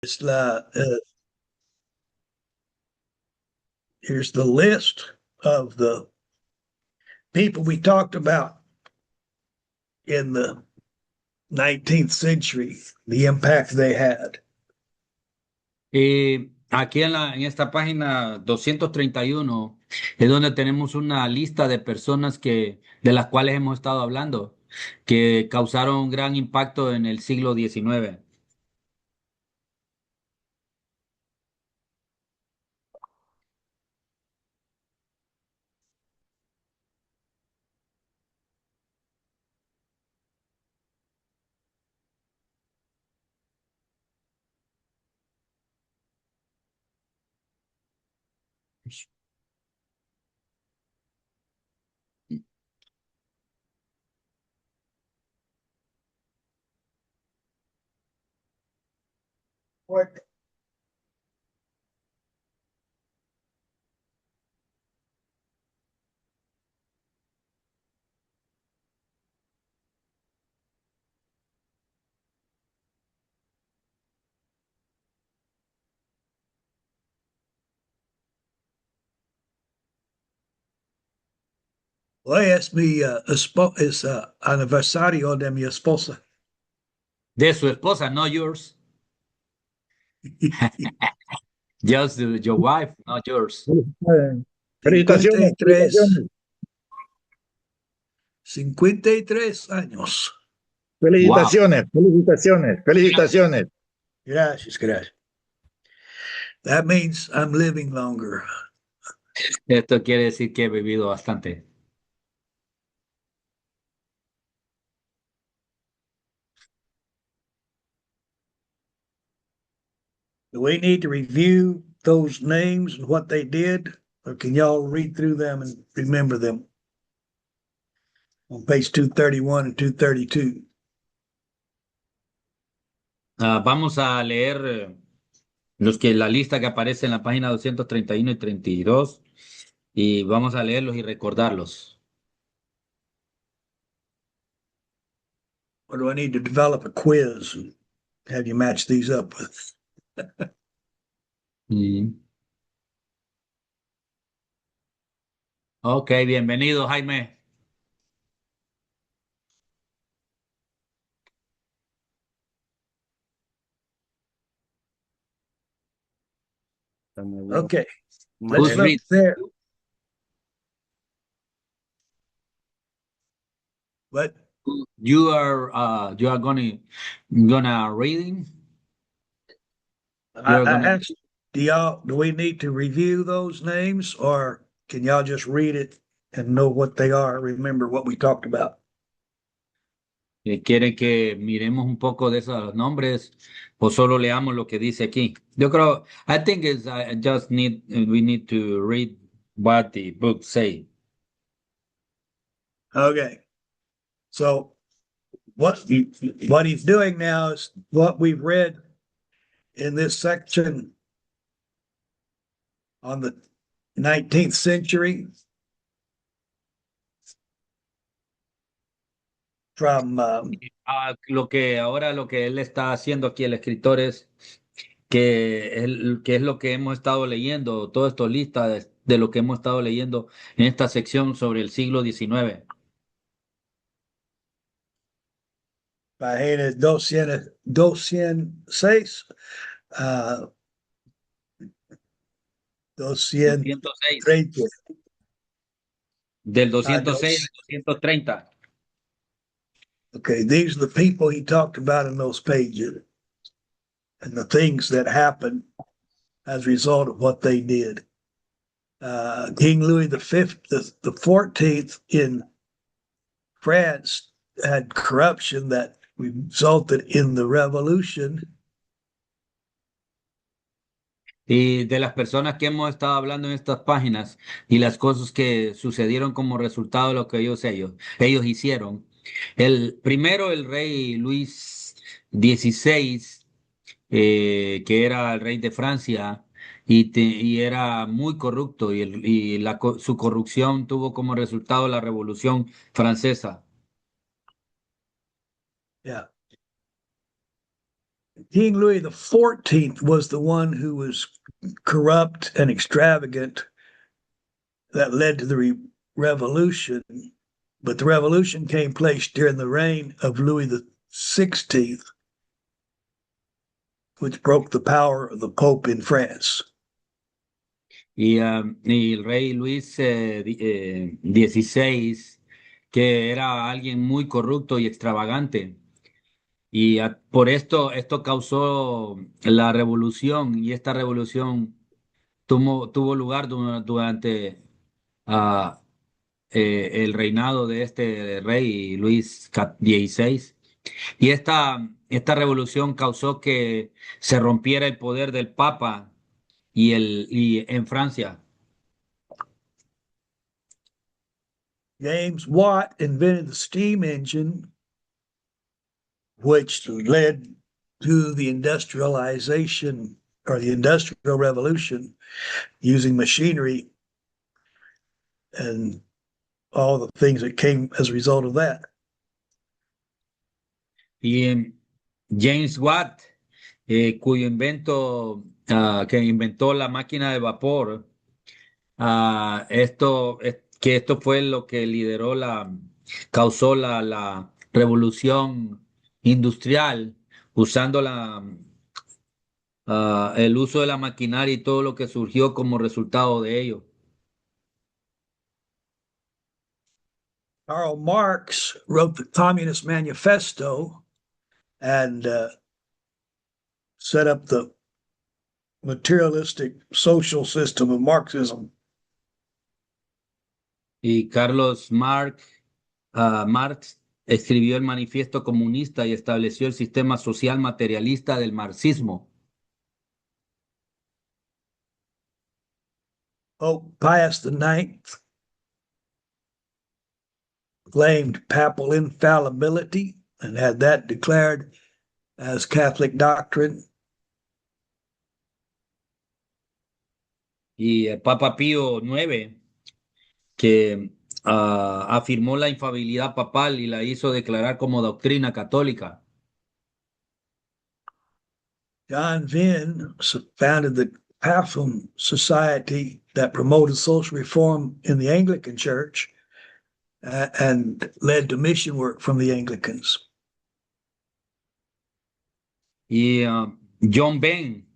Es la, here's the list of the people we talked about in the 19th century, the impact they had. Y aquí en esta página 231 es donde tenemos una lista de personas de las cuales hemos estado hablando, que causaron un gran impacto en el siglo XIX. What? Well, es mi es aniversario de mi esposa. De su esposa, no yours. Just your wife, not yours. Cincuenta y Felicitaciones, tres, felicitaciones, 53 años. Wow. felicitaciones, felicitaciones, felicitaciones. Gracias, gracias. That means I'm living longer. Esto quiere decir que he vivido bastante. Do we need to review those names and what they did, or can y'all read through them and remember them? On page 231 and 232. Vamos a leer la lista que aparece en la página 231 y 32 y vamos a leerlos y recordarlos. Or do I need to develop a quiz and have you match these up with? Mm. Ok, bienvenido, Jaime. Okay, let's Who's look read? there. But You are gonna reading. You are I gonna. asked, do we need to review those names or can y'all just read it and know what they are, remember what we talked about? ¿Quiere que miremos un poco de esos nombres o solo leamos lo que dice aquí? Yo creo, I think we need to read what the book say. Okay, so what he's doing now is what we've read in this section on the 19th century from Lo que él está haciendo aquí, el escritor, es que es lo que hemos estado leyendo, todo esto lista de lo que hemos estado leyendo en esta sección sobre el siglo XIX. página 206, uh, 206, 230. del Uh, 206 al dos- 230. okay, these are the people he talked about in those pages and the things that happened as a result of what they did. King Louis the 14th in France had corruption that resulted in the revolution. Y de las personas que hemos estado hablando en estas páginas y las cosas que sucedieron como resultado de lo que ellos hicieron. El rey Luis XVI, que era el rey de Francia y era muy corrupto y su corrupción tuvo como resultado la Revolución Francesa. Yeah. King Louis XIV was the one who was corrupt and extravagant that led to the revolution. But the revolution came place during the reign of Louis XVI, which broke the power of the Pope in France. Y el rey Luis XVI, que era alguien muy corrupto y extravagante. Por esto causó la revolución y esta revolución tuvo lugar durante ah, el reinado de este rey Luis XVI. Y esta revolución causó que se rompiera el poder del Papa y en Francia. James Watt invented the steam engine, which led to the industrialization or the industrial revolution using machinery and all the things that came as a result of that. Y James Watt, cuyo que inventó la máquina de vapor, que esto fue lo que causó la revolución industrial, usando el uso de la maquinaria y todo lo que surgió como resultado de ello. Karl Marx wrote the Communist Manifesto and set up the materialistic social system of Marxism. Y Marx escribió el Manifiesto Comunista y estableció el sistema social materialista del marxismo. Pope Pius IX claimed papal infallibility and had that declared as Catholic doctrine. Y el Papa Pío IX, que afirmó la infalibilidad papal y la hizo declarar como doctrina católica. John Venn founded the Papal Society that promoted social reform in the Anglican Church and led to mission work from the Anglicans. Y John Venn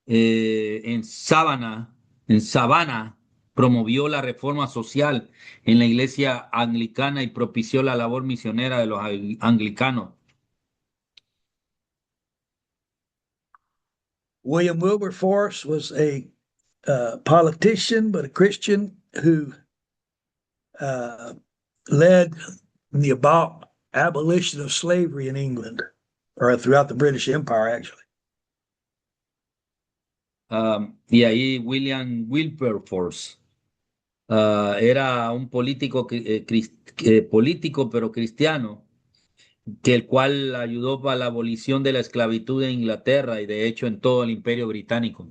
en Savannah, promovió la reforma social en la iglesia anglicana y propició la labor misionera de los anglicanos. William Wilberforce was a politician, but a Christian who uh, led the abolition of slavery in England, or throughout the British Empire, actually. Y ahí William Wilberforce era un político, político pero cristiano, que el cual ayudó para la abolición de la esclavitud en Inglaterra y de hecho en todo el Imperio Británico.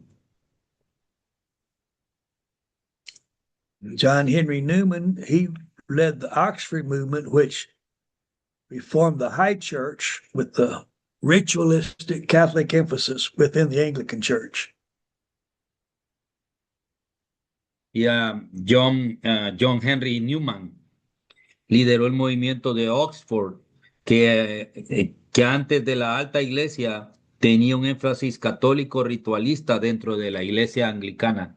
John Henry Newman, he led the Oxford movement, which reformed the High Church with the ritualistic Catholic emphasis within the Anglican Church. Y John Henry Newman lideró el movimiento de Oxford, que antes de la alta iglesia tenía un énfasis católico ritualista dentro de la iglesia anglicana.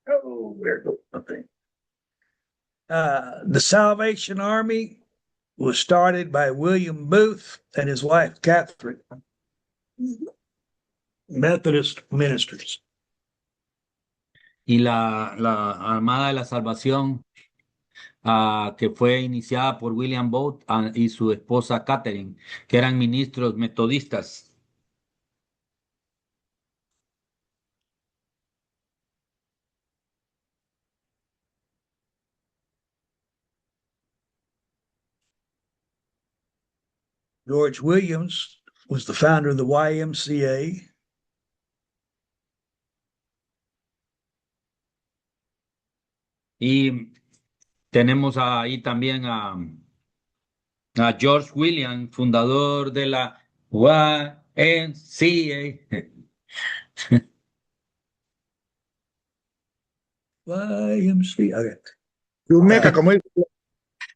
Oh, there goes nothing. The Salvation Army was started by William Booth and his wife Catherine, Methodist ministers. Y la Armada de la Salvación, que fue iniciada por William Booth y su esposa Catherine, que eran ministros metodistas. George Williams was the founder of the YMCA. Y tenemos ahí también a George Williams, fundador de la YMCA. YMCA. Okay. Yumeca, como,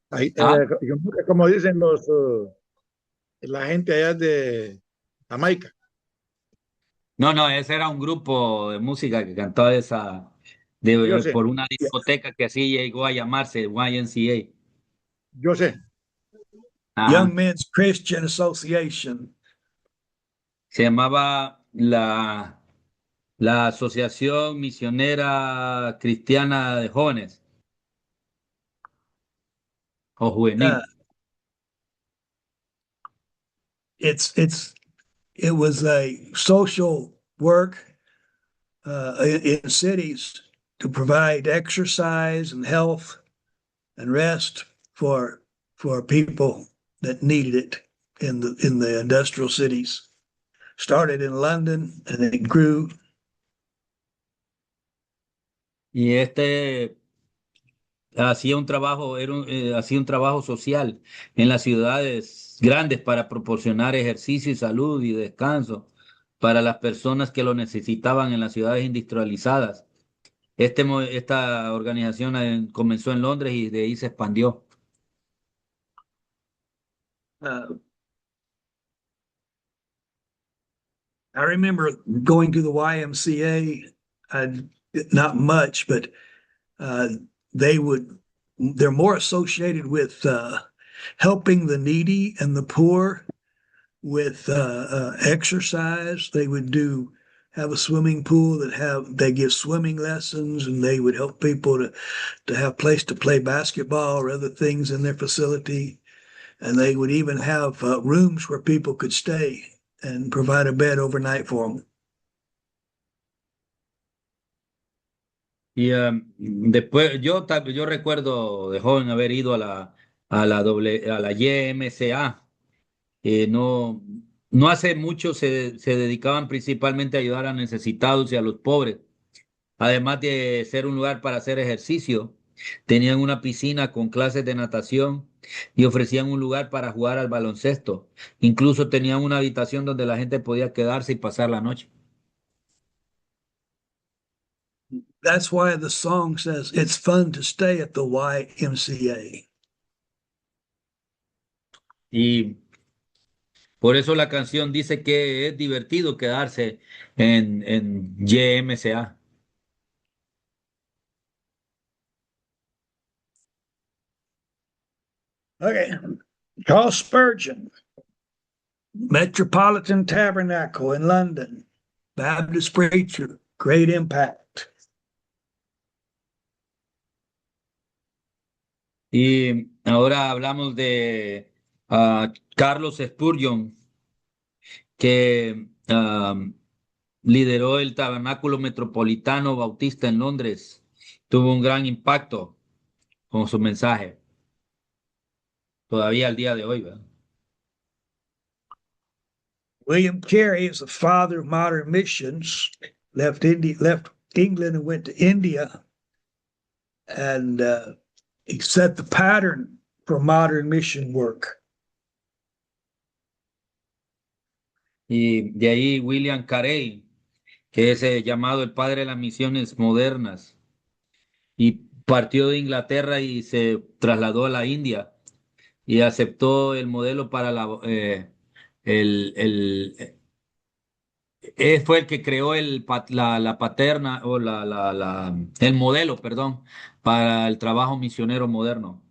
Ah, Yumeca, como dicen la gente allá de Jamaica. no, no, ese era un grupo de música que cantaba Yo sé, por una Yeah. discoteca que así llegó a llamarse YMCA. yo sé. Ajá. Young Men's Christian Association. Se llamaba la Asociación Misionera Cristiana de Jóvenes o Uh, Juvenil. it was a social work in cities to provide exercise and health and rest for for people that needed it in the industrial cities. Started in London and it grew. Y hacía un trabajo, hacía un trabajo social en las ciudades grandes para proporcionar ejercicio y salud y descanso para las personas que lo necesitaban en las ciudades industrializadas. Esta organización comenzó en Londres y de ahí se expandió. Uh, I remember going to the YMCA, not much, but uh, they would, they're more associated with helping the needy and the poor with exercise. They would have a swimming pool they give swimming lessons, and they would help people to have place to play basketball or other things in their facility. And they would even have rooms where people could stay and provide a bed overnight for them. Y después, yo recuerdo de joven haber ido a la YMCA. No, no hace mucho se dedicaban principalmente a ayudar a necesitados y a los pobres. Además de ser un lugar para hacer ejercicio, tenían una piscina con clases de natación y ofrecían un lugar para jugar al baloncesto. Incluso tenían una habitación donde la gente podía quedarse y pasar la noche. That's why the song says it's fun to stay at the YMCA. Y por eso la canción dice que es divertido quedarse en YMCA. Okay. Charles Spurgeon, Metropolitan Tabernacle in London, Baptist preacher, great impact. Y ahora hablamos de Carlos Spurgeon, que lideró el Tabernáculo Metropolitano Bautista en Londres. Tuvo un gran impacto con su mensaje, todavía al día de hoy, ¿verdad? William Carey is the father of modern missions. Left England and went to India, and he set the pattern for modern mission work. Y de ahí William Carey, que es llamado el padre de las misiones modernas, y partió de Inglaterra y se trasladó a la India y aceptó el modelo para el, el, fue el que creó la paterna o el modelo, perdón, para el trabajo misionero moderno.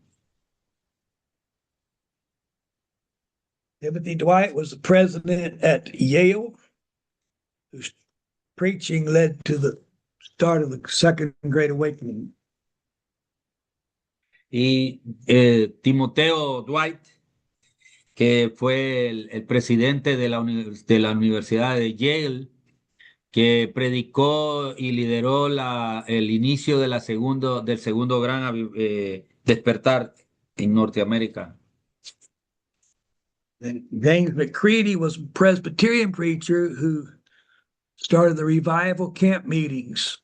Timothy Dwight was the president at Yale, whose preaching led to the start of the Second Great Awakening. Y Timoteo Dwight, que fue el presidente de de la Universidad de Yale, que predicó y lideró el inicio de del segundo gran despertar en Norteamérica. And James McCready was a Presbyterian preacher who started the revival camp meetings.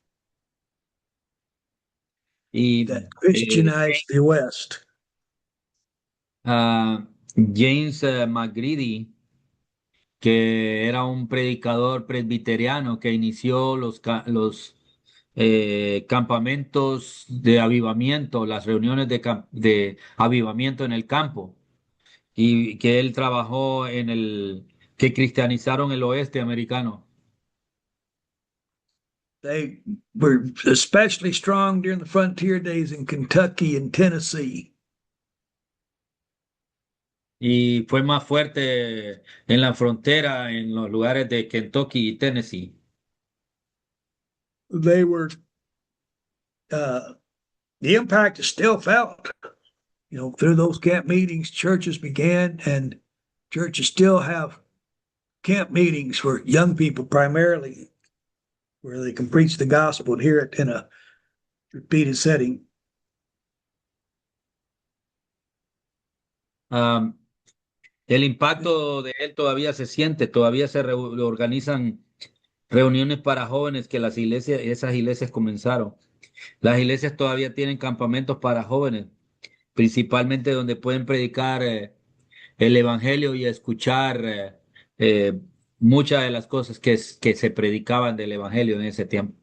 Y that Christianized the West. James McGready, que era un predicador presbiteriano que inició los campamentos de avivamiento, las reuniones de avivamiento en el campo, y que él trabajó que cristianizaron el oeste americano. They were especially strong during the frontier days in Kentucky and Tennessee. Y fue más fuerte en la frontera, en los lugares de Kentucky y Tennessee. They were, the impact is still felt. You know, through those camp meetings, churches began, and churches still have camp meetings for young people primarily, where they can preach the gospel and hear it in a repeated setting. Um, el impacto de él todavía se siente, todavía organizan reuniones para jóvenes que esas iglesias comenzaron. Las iglesias todavía tienen campamentos para jóvenes, principalmente donde pueden predicar el evangelio y escuchar eh, muchas de las cosas que se predicaban del evangelio en ese tiempo.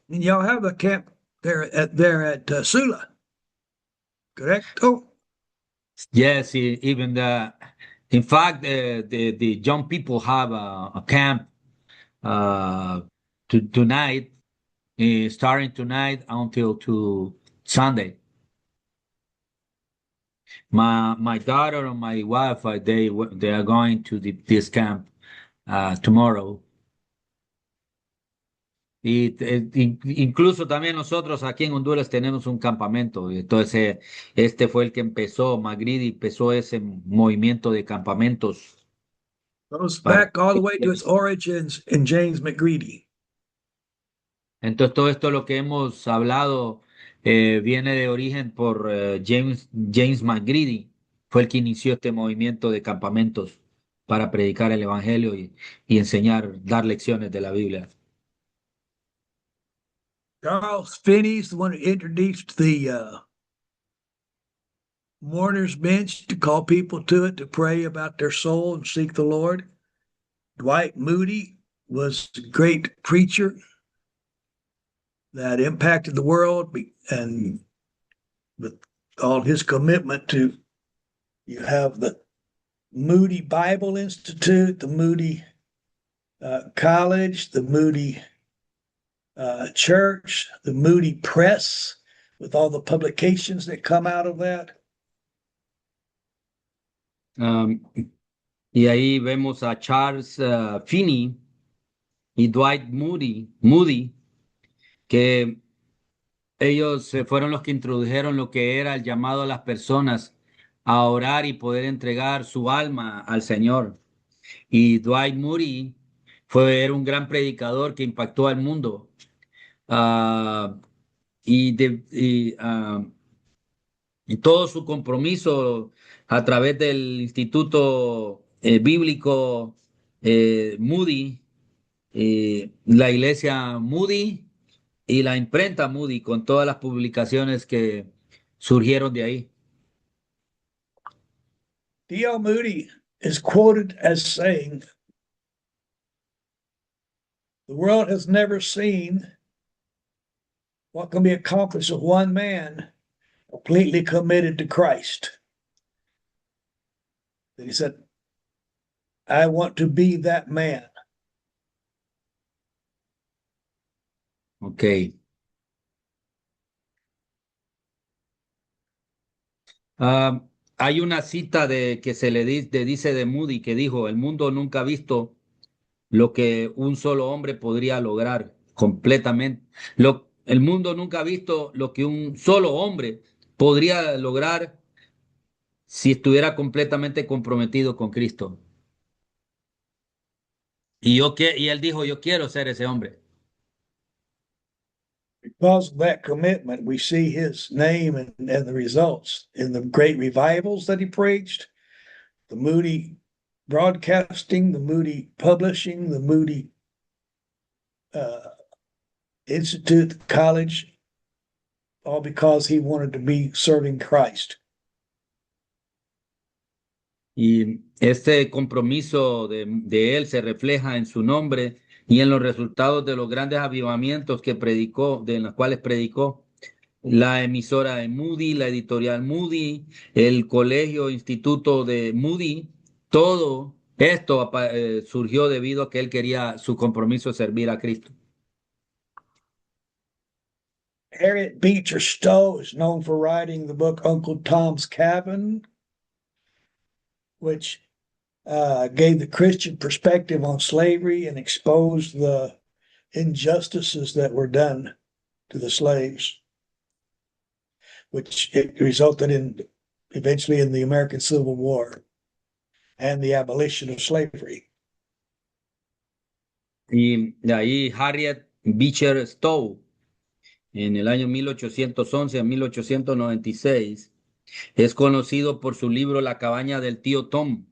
And y'all have a camp there at Sula, correct? Oh, Yes, even in fact, the young people have a camp uh, tonight, starting tonight until to Sunday. My daughter and my wife, they are going to this camp tomorrow. Y incluso también nosotros aquí en Honduras tenemos un campamento. Y entonces, este fue el que empezó, Magritte empezó ese movimiento de campamentos goes para. back all the way to its origins in James McGready. Entonces, todo esto lo que hemos hablado viene de origen por James McGready. Fue el que inició este movimiento de campamentos para predicar el evangelio y enseñar, dar lecciones de la Biblia. Charles Finney's the one who introduced the mourner's bench to call people to it to pray about their soul and seek the Lord. Dwight Moody was a great preacher that impacted the world, and with all his commitment to, you have the Moody Bible Institute, the Moody College, the Moody Church, the Moody Press, with all the publications that come out of that. Y ahí vemos a Charles Finney y Dwight Moody, que ellos fueron los que introdujeron lo que era el llamado a las personas a orar y poder entregar su alma al Señor. Y Dwight Moody era un gran predicador que impactó al mundo. Ah, y todo su compromiso a través del Instituto Bíblico Moody, la iglesia Moody y la imprenta Moody, con todas las publicaciones que surgieron de ahí. D.L. Moody is quoted as saying, "The world has never seen what can be accomplished with one man completely committed to Christ." And he said, "I want to be that man." Ok. Hay una cita que se dice de Moody que dijo, el mundo nunca ha visto lo que un solo hombre podría lograr completamente. El mundo nunca ha visto lo que un solo hombre podría lograr si estuviera completamente comprometido con Cristo. Y él dijo, yo quiero ser ese hombre. Because of that commitment, we see his name and the results in the great revivals that he preached, the Moody Broadcasting, the Moody Publishing, the Moody Institute College, all because he wanted to be serving Christ. Y este compromiso de él se refleja en su nombre y en los resultados de los grandes avivamientos que predicó, de los cuales predicó la emisora de Moody, la editorial Moody, el colegio, instituto de Moody, todo esto surgió debido a que él quería su compromiso de servir a Cristo. Harriet Beecher Stowe is known for writing the book Uncle Tom's Cabin, which gave the Christian perspective on slavery and exposed the injustices that were done to the slaves, which it resulted in eventually in the American Civil War and the abolition of slavery. Y de ahí Harriet Beecher Stowe, en el año 1811 a 1896, es conocido por su libro La cabaña del tío Tom,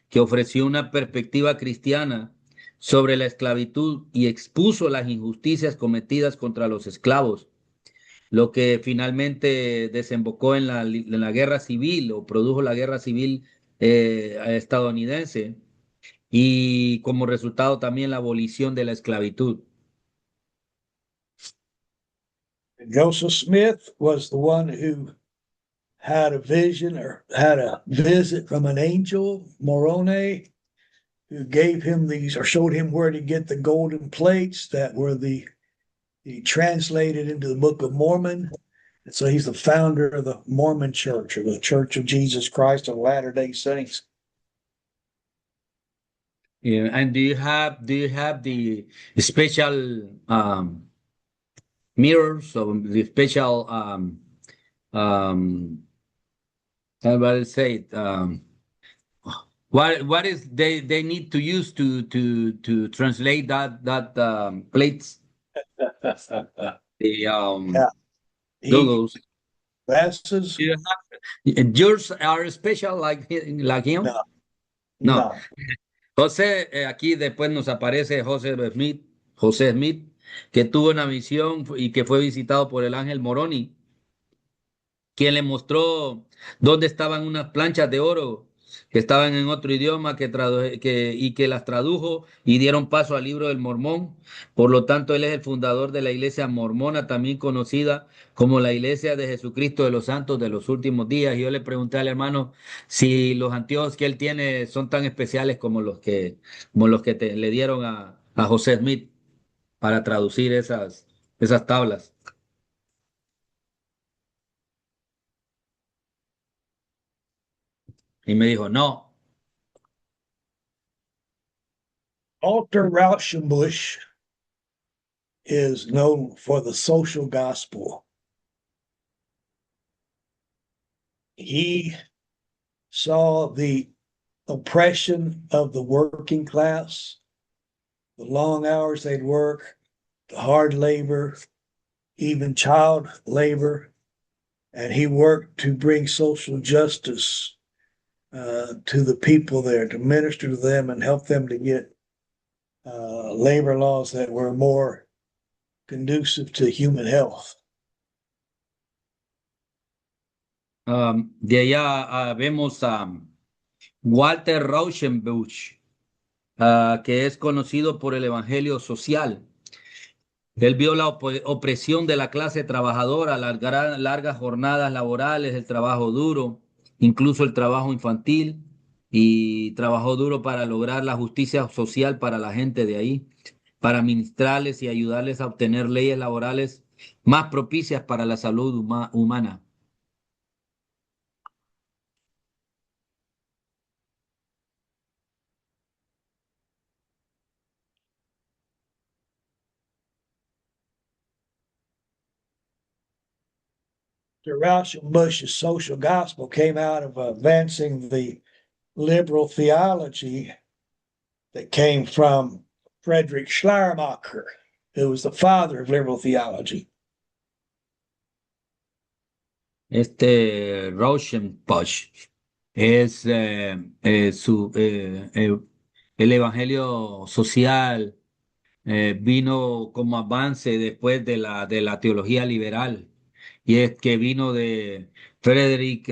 que ofreció una perspectiva cristiana sobre la esclavitud y expuso las injusticias cometidas contra los esclavos, lo que finalmente desembocó en la guerra civil o produjo la guerra civil estadounidense y como resultado también la abolición de la esclavitud. Joseph Smith was the one who had a vision or had a visit from an angel, Moroni, who gave him these or showed him where to get the golden plates that were the translated into the Book of Mormon. And so he's the founder of the Mormon Church, or the Church of Jesus Christ of Latter-day Saints. Yeah, and do you have the special mirrors or the special how do I say it? What is they need to use to translate that plates the Yeah. logos? Glasses? Do you yours are special like him? No, No. no. José, aquí después nos aparece José Smith, que tuvo una visión y que fue visitado por el ángel Moroni, quien le mostró dónde estaban unas planchas de oro que estaban en otro idioma y que las tradujo y dieron paso al libro del Mormón. Por lo tanto, él es el fundador de la iglesia mormona, también conocida como la Iglesia de Jesucristo de los Santos de los Últimos Días. Y yo le pregunté al hermano si los anteojos que él tiene son tan especiales como los que le dieron a José Smith para traducir esas tablas. Y me dijo, no. Walter Rauschenbusch is known for the social gospel. He saw the oppression of the working class, the long hours they'd work, the hard labor, even child labor, and he worked to bring social justice to the people there, to minister to them and help them to get labor laws that were more conducive to human health. De allá vemos a Walter Rauschenbusch, que es conocido por el Evangelio social. Él vio la opresión de la clase trabajadora, las largas jornadas laborales, el trabajo duro, incluso el trabajo infantil, y trabajó duro para lograr la justicia social para la gente de ahí, para ministrarles y ayudarles a obtener leyes laborales más propicias para la salud humana. Rauschenbusch's social gospel came out of advancing the liberal theology that came from Friedrich Schleiermacher, who was the father of liberal theology. Este Rauschenbusch es el evangelio social vino como avance después de la teología liberal y es que vino Frederick,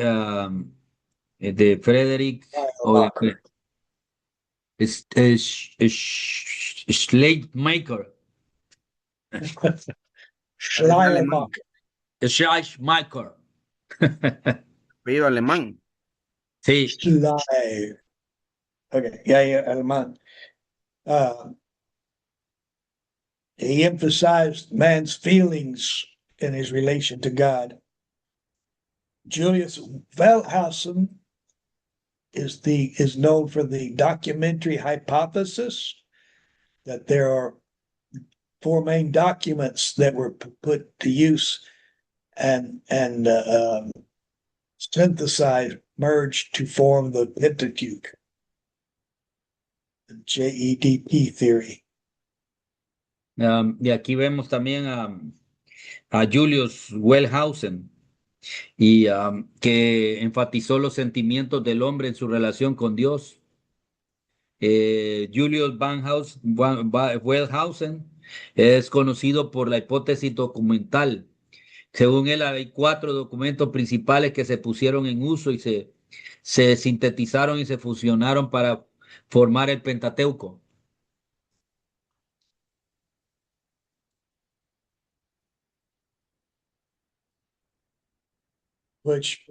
de Frederick o Walker. Schleiermacher, Parece alemán, Schleiermacher. Schleiermacher. apellido alemán. Sí, Schleier. Okay, yeah, yeah, alemán. Uh, he emphasized man's feelings in his relation to God. Julius Wellhausen is known for the documentary hypothesis that there are four main documents that were put to use and synthesized, merged to form the Pentateuch, the JEDP theory. y aquí vemos también a Julius Wellhausen, y que enfatizó los sentimientos del hombre en su relación con Dios. Julius Wellhausen es conocido por la hipótesis documental. Según él, hay cuatro documentos principales que se pusieron en uso y se sintetizaron y se fusionaron para formar el Pentateuco. Which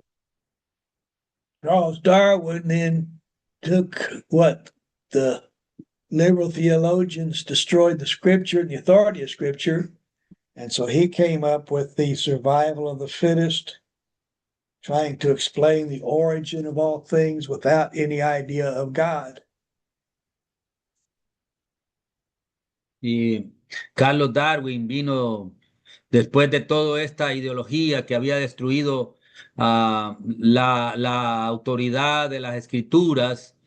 Charles Darwin then took what the liberal theologians destroyed the scripture and the authority of scripture. And so he came up with the survival of the fittest, trying to explain the origin of all things without any idea of God. Y Carlos Darwin vino después de toda esta ideología que había destruido la autoridad de las escrituras,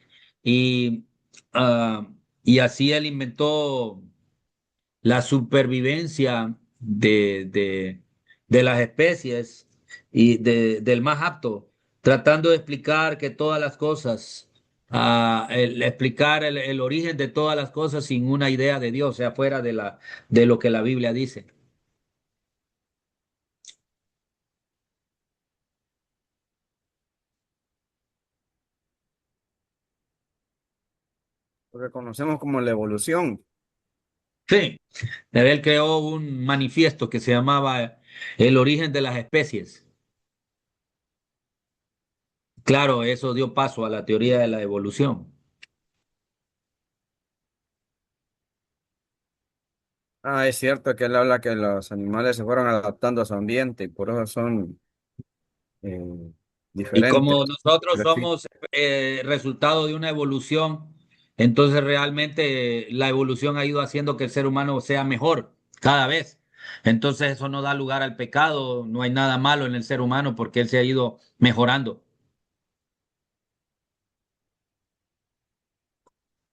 y, ah, y así él inventó la supervivencia de las especies y del más apto, tratando de explicar que todas las cosas, explicar el origen de todas las cosas sin una idea de Dios, o sea, fuera de lo que la Biblia dice. Lo que conocemos como la evolución. Sí, él creó un manifiesto que se llamaba El origen de las especies. Claro, eso dio paso a la teoría de la evolución. Ah, es cierto que él habla que los animales se fueron adaptando a su ambiente y por eso son Y diferentes. como nosotros Pero sí, somos resultado de una evolución, entonces realmente la evolución ha ido haciendo que el ser humano sea mejor cada vez. Entonces eso no da lugar al pecado, no hay nada malo en el ser humano porque él se ha ido mejorando.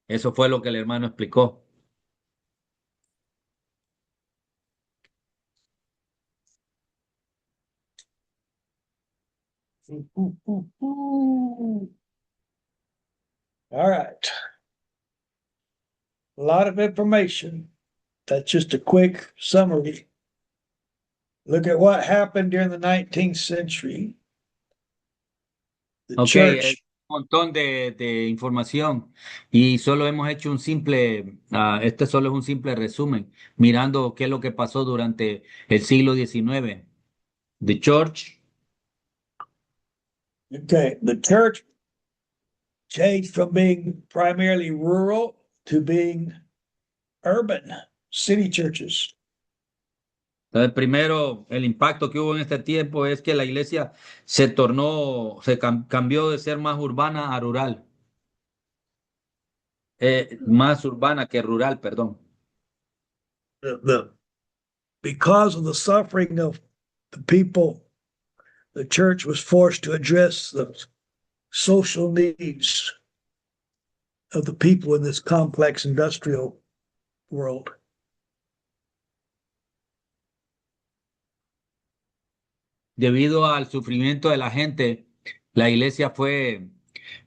Eso fue lo que el hermano explicó. All right. A lot of information. That's just a quick summary. Look at what happened during the 19th century. The Ok, es church, un montón de información y solo hemos hecho un simple, este solo es un simple resumen, mirando qué es lo que pasó durante el siglo XIX. The Church. okay, the church changed from being primarily rural to being urban, city churches. Entonces, primero, el impacto que hubo en este tiempo es que la iglesia cambió de ser más urbana a rural, más urbana que rural, perdón. The because of the suffering of the people, the church was forced to address the social needs of the people in this complex industrial world. Debido al sufrimiento de la gente, la iglesia fue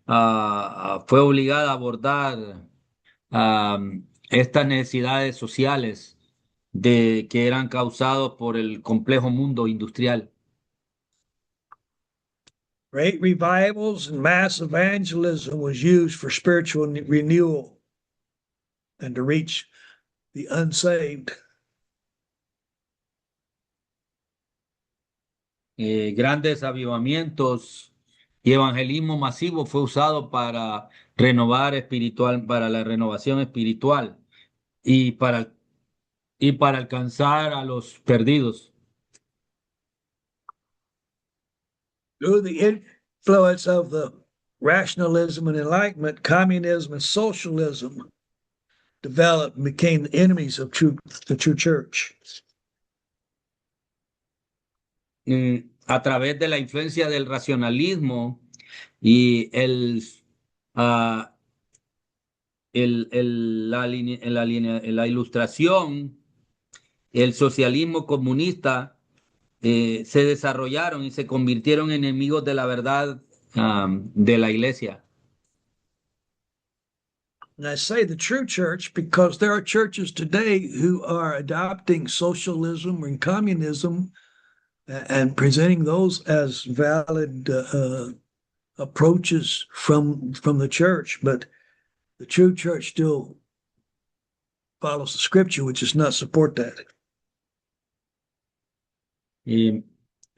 obligada a abordar ah, estas necesidades sociales que eran causados por el complejo mundo industrial. Great revivals and mass evangelism was used for spiritual renewal and to reach the unsaved. Grandes avivamientos y evangelismo masivo fue usado para renovar espiritual, para la renovación espiritual y para alcanzar a los perdidos. Through the influence of the rationalism and enlightenment, communism and socialism developed and became the enemies of the true church. A través de la influencia del racionalismo y ah, la ilustración, el socialismo comunista se desarrollaron y se convirtieron en enemigos de la verdad de la iglesia. And I say the true church because there are churches today who are adopting socialism and communism and presenting those as valid approaches from the church, but the true church still follows the scripture, which does not support that. Y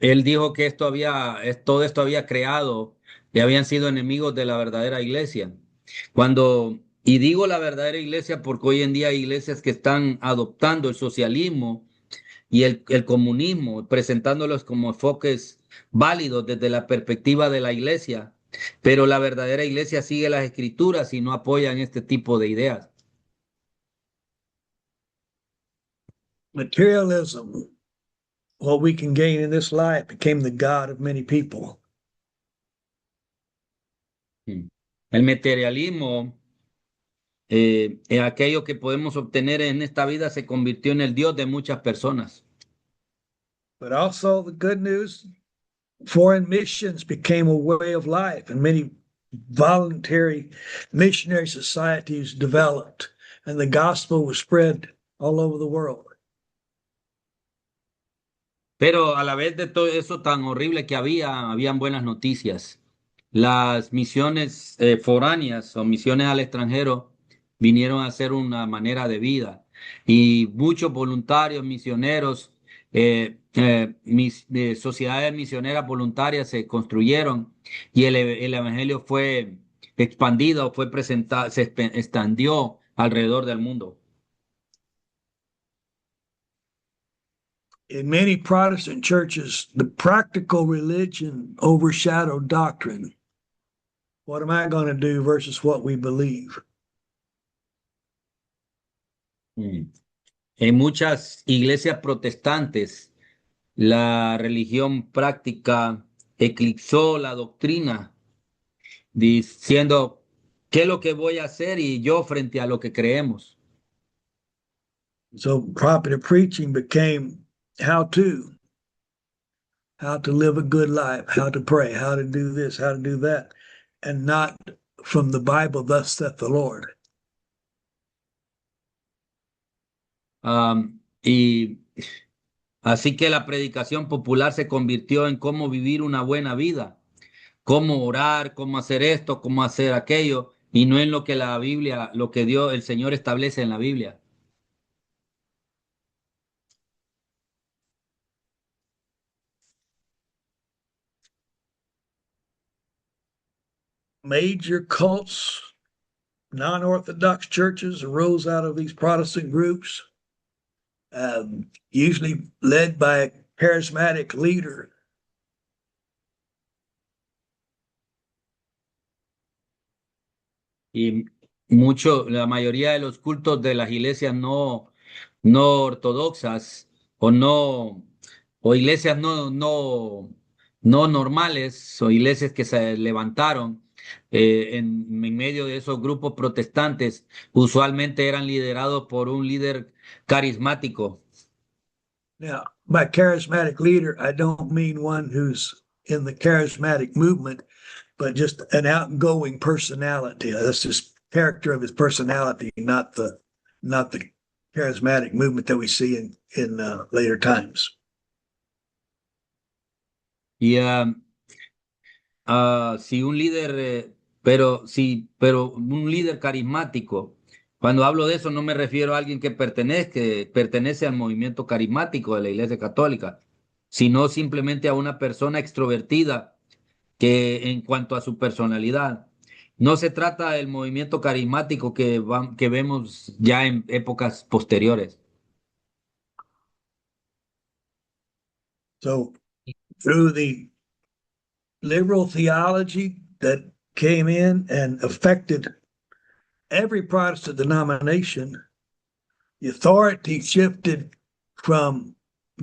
él dijo que todo esto había creado y habían sido enemigos de la verdadera iglesia. Y digo la verdadera iglesia porque hoy en día hay iglesias que están adoptando el socialismo y el comunismo, presentándolos como enfoques válidos desde la perspectiva de la iglesia, pero la verdadera iglesia sigue las escrituras y no apoyan este tipo de ideas. Materialism, what we can gain in this life, became the God of many people. El materialismo, aquello que podemos obtener en esta vida, se convirtió en el Dios de muchas personas. But also the good news, foreign missions became a way of life, and many voluntary missionary societies developed, and the gospel was spread all over the world. Pero a la vez de todo eso tan horrible que habían buenas noticias. Las misiones foráneas o misiones al extranjero vinieron a ser una manera de vida y muchos voluntarios misioneros, sociedades misioneras voluntarias se construyeron y el evangelio fue expandido, fue presentado, expandió alrededor del mundo. In many Protestant churches, the practical religion overshadowed doctrine. What am I going to do versus what we believe? En muchas iglesias protestantes, la religión práctica eclipsó la doctrina, diciendo qué es lo que voy a hacer y yo frente a lo que creemos. So popular preaching became how to live a good life, how to pray, how to do this, how to do that, and not from the Bible, thus saith the Lord. Y así que la predicación popular se convirtió en cómo vivir una buena vida, cómo orar, cómo hacer esto, cómo hacer aquello, y no en lo que la Biblia, lo que Dios, el Señor establece en la Biblia. Major cults, non-Orthodox churches arose out of these Protestant groups, usually led by a charismatic leader. Y la mayoría de los cultos de las iglesias no ortodoxas o iglesias no normales o iglesias que se levantaron en medio de esos grupos protestantes, usualmente eran liderados por un líder carismático. Now, by charismatic leader, I don't mean one who's in the charismatic movement, but just an outgoing personality. That's just character of his personality, not the charismatic movement that we see in later times. Y si un líder, pero un líder carismático. Cuando hablo de eso no me refiero a alguien que pertenece al movimiento carismático de la Iglesia Católica, sino simplemente a una persona extrovertida que en cuanto a su personalidad. No se trata del movimiento carismático que vemos ya en épocas posteriores. So through the liberal theology that came in and affected every Protestant denomination, the authority shifted from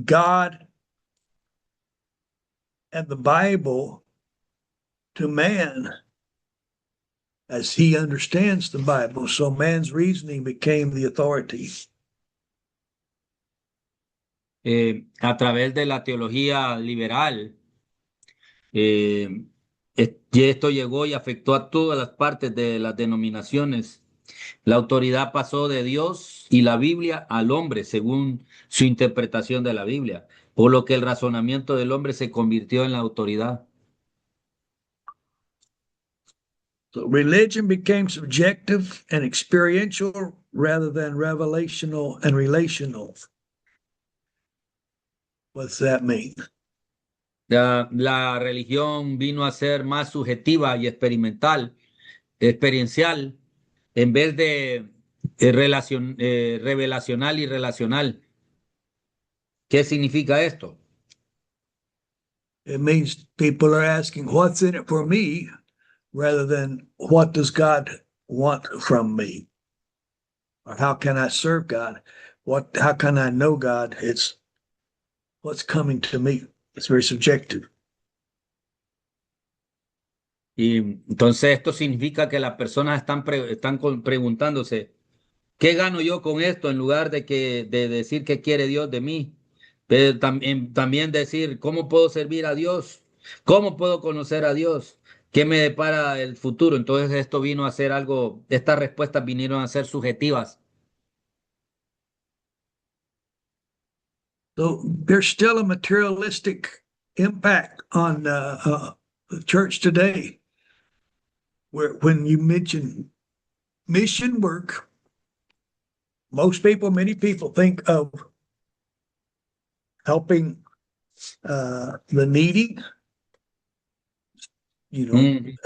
God and the Bible to man as he understands the Bible. So man's reasoning became the authority. A través de la teología liberal, eh, y esto llegó y afectó a todas las partes de las denominaciones. La autoridad pasó de Dios y la Biblia al hombre, según su interpretación de la Biblia, por lo que el razonamiento del hombre se convirtió en la autoridad. So religion became subjective and experiential rather than revelational and relational. What's that mean? La religión vino a ser más subjetiva y experiencial, en vez de revelacional y relacional. ¿Qué significa esto? It means people are asking, what's in it for me, rather than what does God want from me? Or how can I serve God? How can I know God? It's what's coming to me. It's very subjective. Y entonces esto significa que las personas están preguntándose, ¿qué gano yo con esto? En lugar de decir qué quiere Dios de mí, pero también decir, ¿cómo puedo servir a Dios? ¿Cómo puedo conocer a Dios? ¿Qué me depara el futuro? Entonces esto vino a ser algo, estas respuestas vinieron a ser subjetivas. So there's still a materialistic impact on the church today. Where when you mention mission work, many people think of helping the needy, you know, Mm,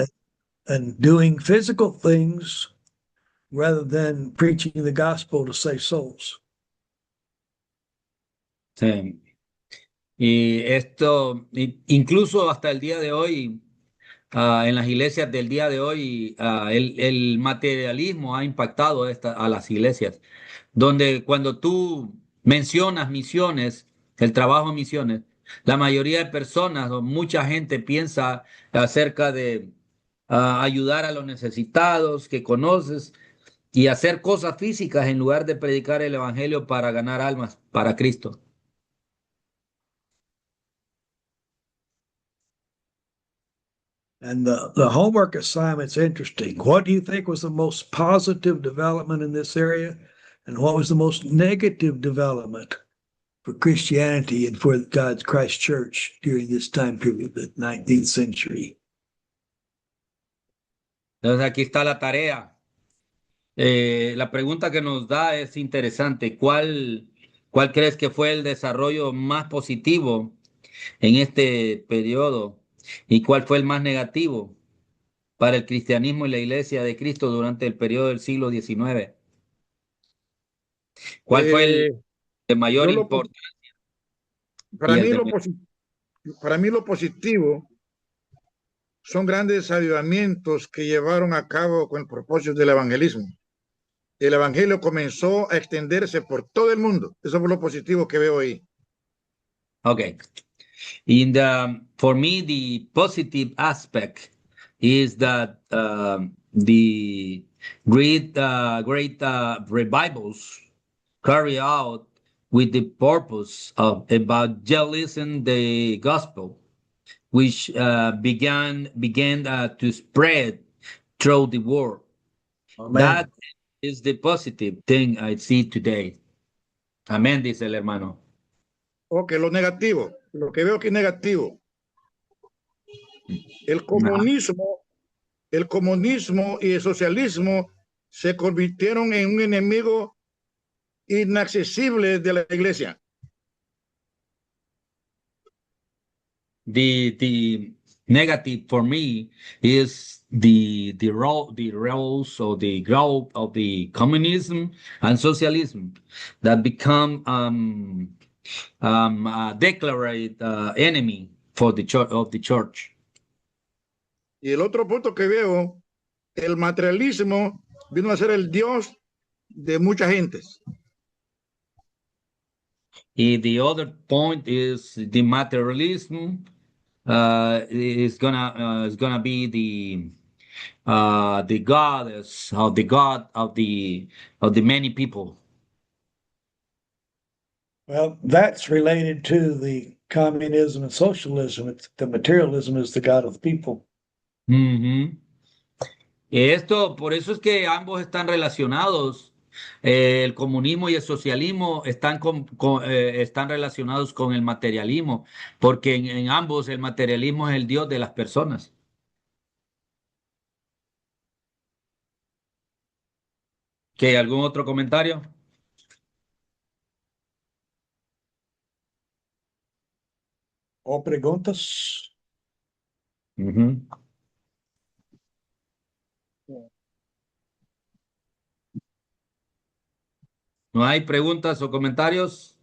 and doing physical things rather than preaching the gospel to save souls. sí. Y esto, incluso hasta el día de hoy, en las iglesias del día de hoy, el materialismo ha impactado a las iglesias, donde cuando tú mencionas misiones, el trabajo en misiones, la mayoría de personas o mucha gente piensa acerca de ayudar a los necesitados que conoces y hacer cosas físicas en lugar de predicar el evangelio para ganar almas para Cristo. And the homework assignment's interesting. What do you think was the most positive development in this area? And what was the most negative development for Christianity and for God's Christ Church during this time period, the 19th century? Entonces aquí está la tarea. La pregunta que nos da es interesante. ¿Cuál crees que fue el desarrollo más positivo en este periodo? ¿Y cuál fue el más negativo para el cristianismo y la iglesia de Cristo durante el periodo del siglo XIX? ¿Cuál fue el Eh, de mayor yo lo, po- importancia y para el mí de lo, menor? posi- para mí lo positivo son grandes avivamientos que llevaron a cabo con el propósito del evangelismo. El evangelio comenzó a extenderse por todo el mundo. Eso fue lo positivo que veo ahí. Okay. For me, the positive aspect is that the great revivals carry out with the purpose of evangelizing the gospel, which began to spread through the world. Amen. That is the positive thing I see today. Amén, dice el hermano. Ok, lo negativo, lo que veo que es negativo. El Ajá. comunismo, el comunismo y el socialismo se convirtieron en un enemigo inaccesible de la iglesia. The negative for me is the roles of the growth of the communism and socialism that become a declared enemy for the church of the church. Y el otro punto que veo, el materialismo vino a ser el Dios de muchas gentes. The other point is the materialism is gonna be the goddess of the god of the many people. Well, that's related to the communism and socialism. The materialism is the God of the people. Ujú. Esto, por eso es que ambos están relacionados. El comunismo y el socialismo están, están relacionados con el materialismo, porque en ambos el materialismo es el Dios de las personas. ¿Qué? ¿Algún otro comentario? ¿O preguntas? Ujú. ¿No hay preguntas o comentarios?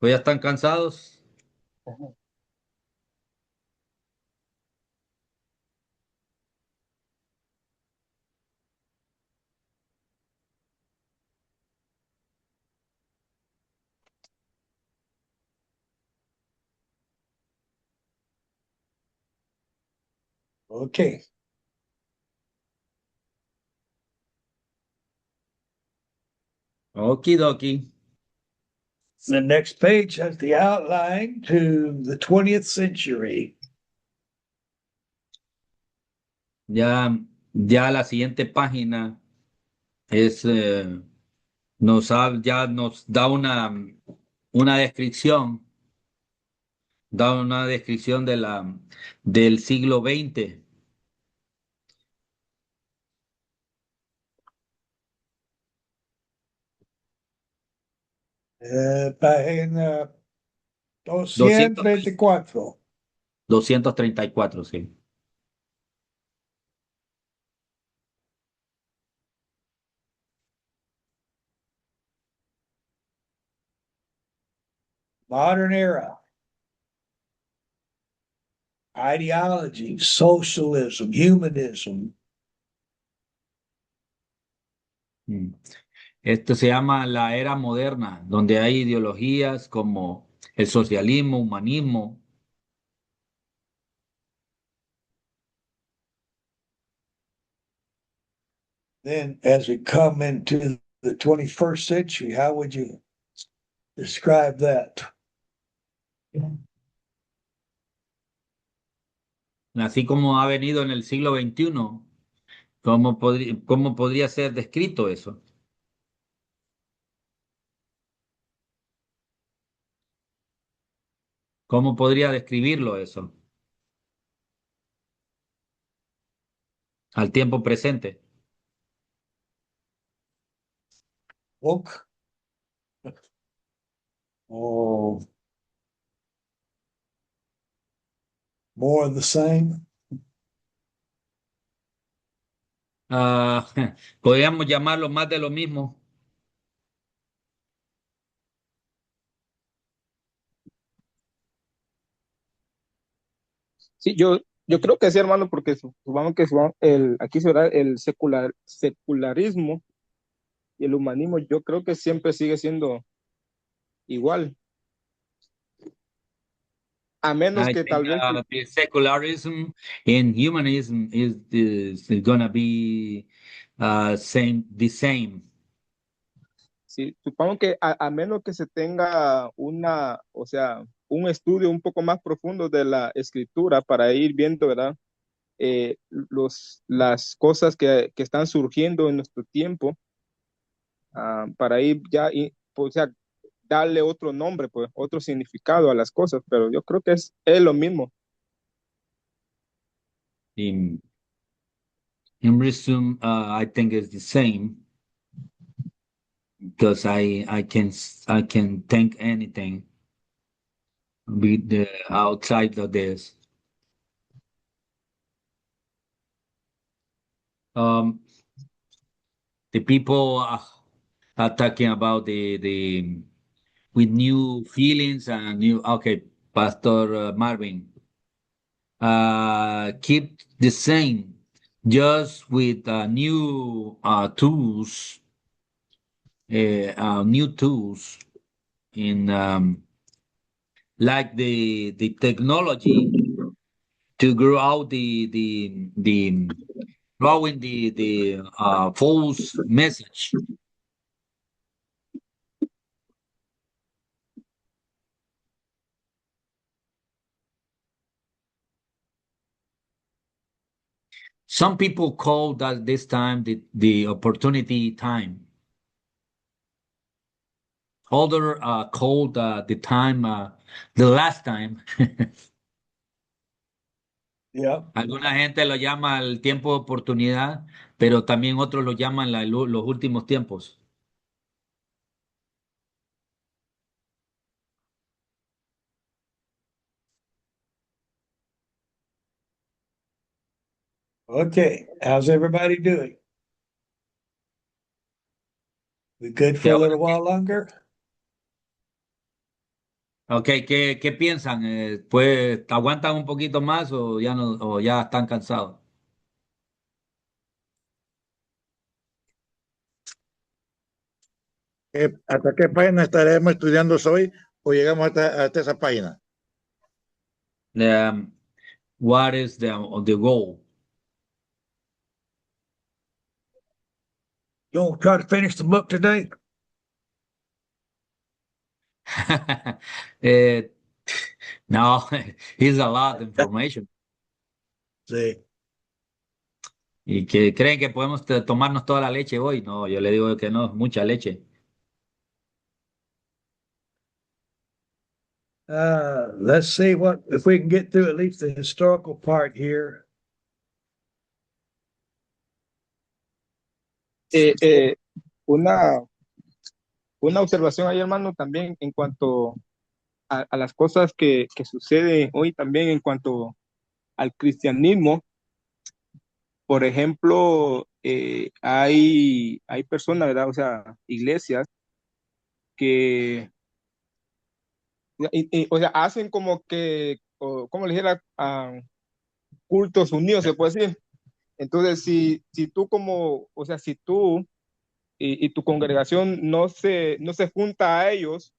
¿O ya están cansados? Okay. Okidoki. The next page has the outline to the 20th century. Ya, ya la siguiente página es, ya nos da una descripción, de del siglo XX. Página 200 234. 234, sí. Modern era. Ideology, socialism, humanism. Mm. Esto se llama la era moderna, donde hay ideologías como el socialismo, humanismo. Then, as we come into the 21st century, how would you describe that? Así como ha venido en el siglo XXI, cómo podría ser descrito eso? ¿Cómo podría describirlo eso al tiempo presente? Woke? Oh, more of the same? Ah, podríamos llamarlo más de lo mismo. Sí, yo creo que sí, hermano, porque supongamos que aquí se verá el secularismo y el humanismo, yo creo que siempre sigue siendo igual, a menos I que think tal vez, the secularism and humanism is gonna be the same. sí, supongo que a menos que se tenga o sea, un estudio un poco más profundo de la escritura para ir viendo, ¿verdad? Las cosas que están surgiendo en nuestro tiempo, para ir ya, pues, o sea, darle otro nombre, pues, otro significado a las cosas, pero yo creo que es lo mismo. In in resume, I think it's the same because I can think anything with the outside of this. Um, the people are talking about the with new feelings and new. Okay, Pastor Marvin, keep the same, just with new tools, new tools in like the technology to grow out the growing the false message. Some people call that this time the opportunity time. Other called the time the last time. Yeah. Alguna gente lo llama el tiempo de oportunidad, pero también otros lo llaman los últimos tiempos. Okay. How's everybody doing? We good for Que a ahora, little while longer? ok, ¿qué piensan? Pues, ¿aguantan un poquito más o ya no, o ya están cansados? ¿Hasta qué página estaremos estudiando hoy o llegamos hasta esa página? Um, what is the goal? You want to try to finish the book today? Eh, no, it's a lot of information. See. ¿Y que creen que podemos tomarnos toda la leche hoy? No, yo le digo que no, mucha leche. Let's see what if we can get through at least the historical part here. Eh, eh, una, una observación ahí, hermano, también en cuanto a las cosas que suceden hoy también en cuanto al cristianismo. Por ejemplo, hay personas, ¿verdad? O sea, iglesias que, o sea, hacen como que, como le dijera, cultos unidos, se puede decir. Entonces, si tú como, o sea, si tú y tu congregación no se junta a ellos,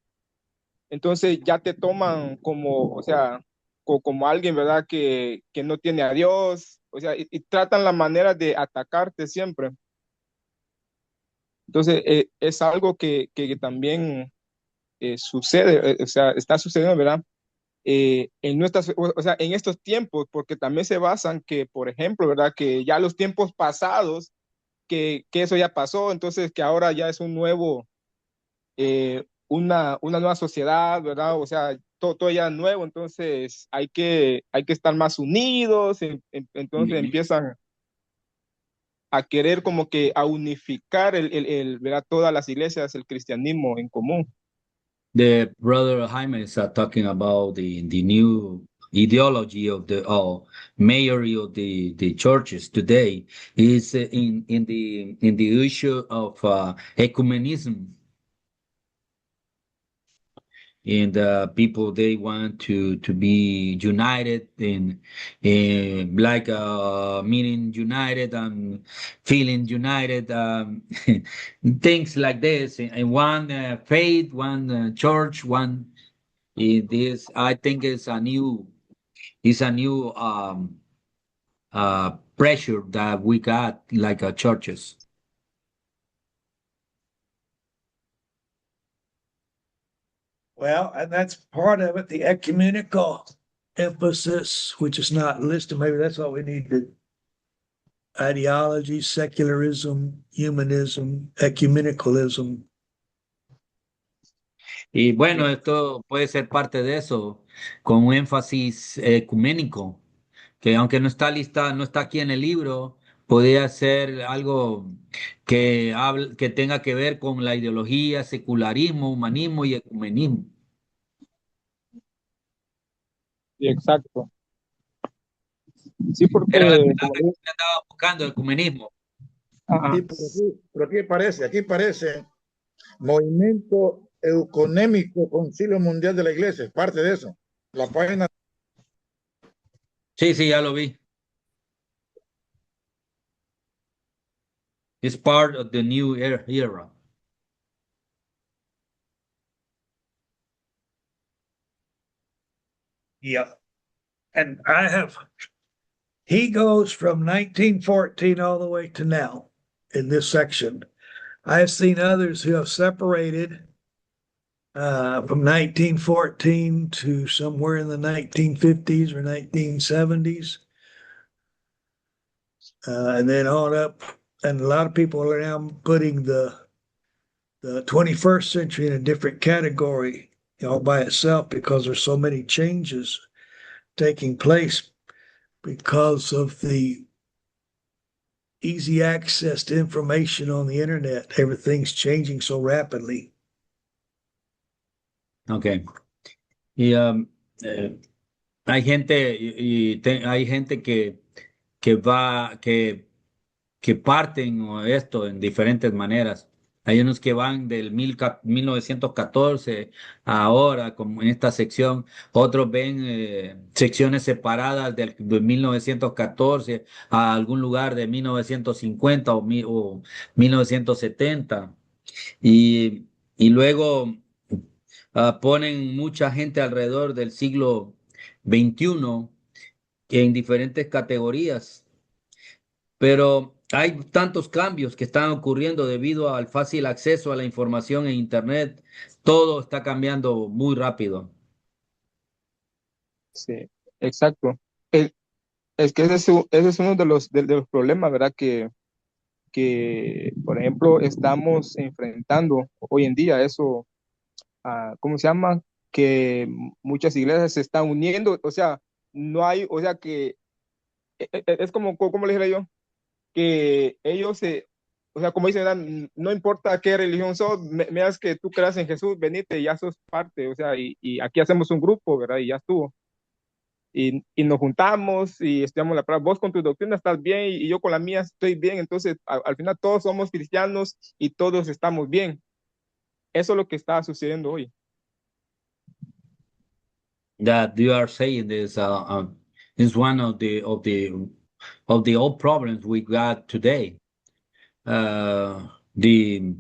entonces ya te toman como, o sea, como alguien, ¿verdad? Que no tiene a Dios, o sea, y tratan la manera de atacarte siempre. Entonces, es algo que también sucede, o sea, está sucediendo, ¿verdad? En nuestras, o sea, en estos tiempos, porque también se basan que, por ejemplo, ¿verdad? Que ya los tiempos pasados, que eso ya pasó, entonces que ahora ya es un nuevo, una nueva sociedad, ¿verdad? O sea, todo ya nuevo, entonces hay que estar más unidos, entonces empiezan a querer como que a unificar ¿verdad? Todas las iglesias, el cristianismo en común. The brother Jaime is talking about the new ideology of the majority of the churches today is in the issue of ecumenism. And people they want to be united in like meaning united and feeling united, things like this in one faith, one church, one this I think is a new pressure that we got like churches. Well, and that's part of it, the ecumenical emphasis, which is not listed. Maybe that's all we need to ideology, secularism, humanism, ecumenicalism. Y bueno, esto puede ser parte de eso, con un énfasis ecuménico, que aunque no está lista, no está aquí en el libro, podría ser algo que tenga que ver con la ideología, secularismo, humanismo y ecumenismo. Sí, exacto. Sí, Era la porque, como palabra que se andaba buscando, ecumenismo. ajá, Sí, pero aquí parece Movimiento Ecuménico Concilio Mundial de la Iglesia, es parte de eso. La página. Sí, sí, ya lo vi. It's part of the new era. Yeah. And he goes from 1914 all the way to now in this section. I have seen others who have separated from 1914 to somewhere in the 1950s or 1970s, and then on up. And a lot of people are now putting the 21st century in a different category all by itself because there's so many changes taking place because of the easy access to information on the internet. Everything's changing so rapidly. Okay. Y eh, hay gente, hay gente que va, que parten esto en diferentes maneras. Hay unos que van del 1914 a ahora, como en esta sección. Otros ven secciones separadas de 1914 a algún lugar de 1950 o 1970. Y luego ponen mucha gente alrededor del siglo XXI en diferentes categorías, pero hay tantos cambios que están ocurriendo debido al fácil acceso a la información en Internet. Todo está cambiando muy rápido. sí, exacto. El- es que ese es uno de los problemas, ¿verdad? Que, por ejemplo, estamos enfrentando hoy en día, eso, ¿cómo se llama? Que muchas iglesias se están uniendo, o sea, no hay, o sea, que es como, como le dije yo, que ellos se, o sea, como dicen, ¿verdad? No importa qué religión sos, me das que tú creas en Jesús, venite y ya sos parte, o sea, y aquí hacemos un grupo, ¿verdad? Y ya estuvo. Y nos juntamos y estudiamos la palabra. Vos con tu doctrina estás bien y yo con la mía estoy bien. Entonces, al final todos somos cristianos y todos estamos bien. Eso es lo que está sucediendo hoy. That you are saying this is one of the old problems we got today. The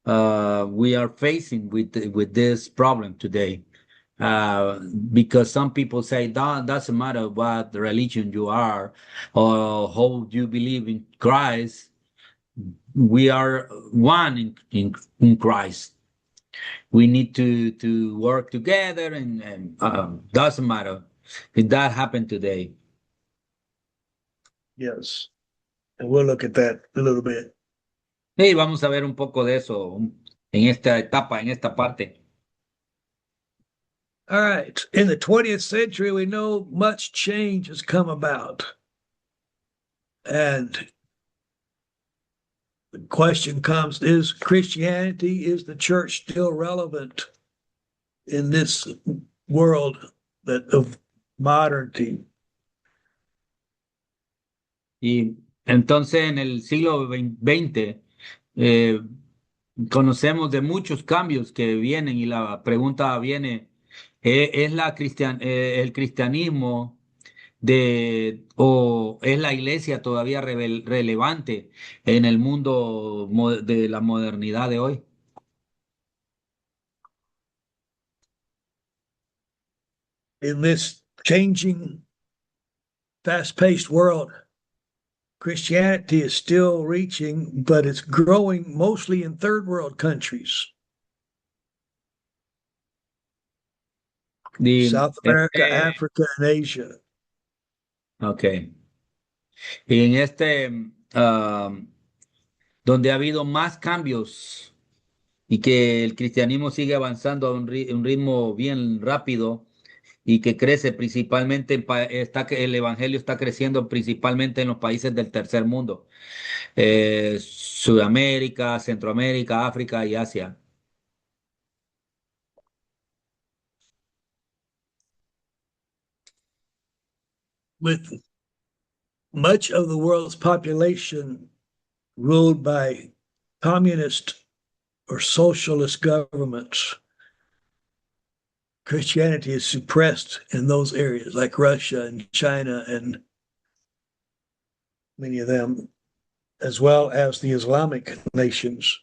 We are facing with this problem today. Because some people say that doesn't matter what religion you are or how you believe in Christ. We are one in Christ. We need to work together, and doesn't matter if that happened today. Yes. And we'll look at that a little bit. Y vamos a ver un poco de eso en esta etapa, en esta parte. All right. In the 20th century, we know much change has come about. And the question comes, is the church still relevant in this world of modernity? Y entonces en el siglo XX eh, conocemos de muchos cambios que vienen y la pregunta viene, ¿es el cristianismo o es la iglesia todavía relevante en el mundo de la modernidad de hoy? In this changing, fast-paced world, Christianity is still reaching, but it's growing mostly in third world countries, Y, South America, Africa, and Asia. ok. Y en donde ha habido más cambios y que el cristianismo sigue avanzando a un ritmo bien rápido y que crece principalmente el evangelio está creciendo principalmente en los países del tercer mundo, Sudamérica, Centroamérica, África y Asia. With much of the world's population ruled by communist or socialist governments, Christianity is suppressed in those areas like Russia and China and many of them, as well as the Islamic nations.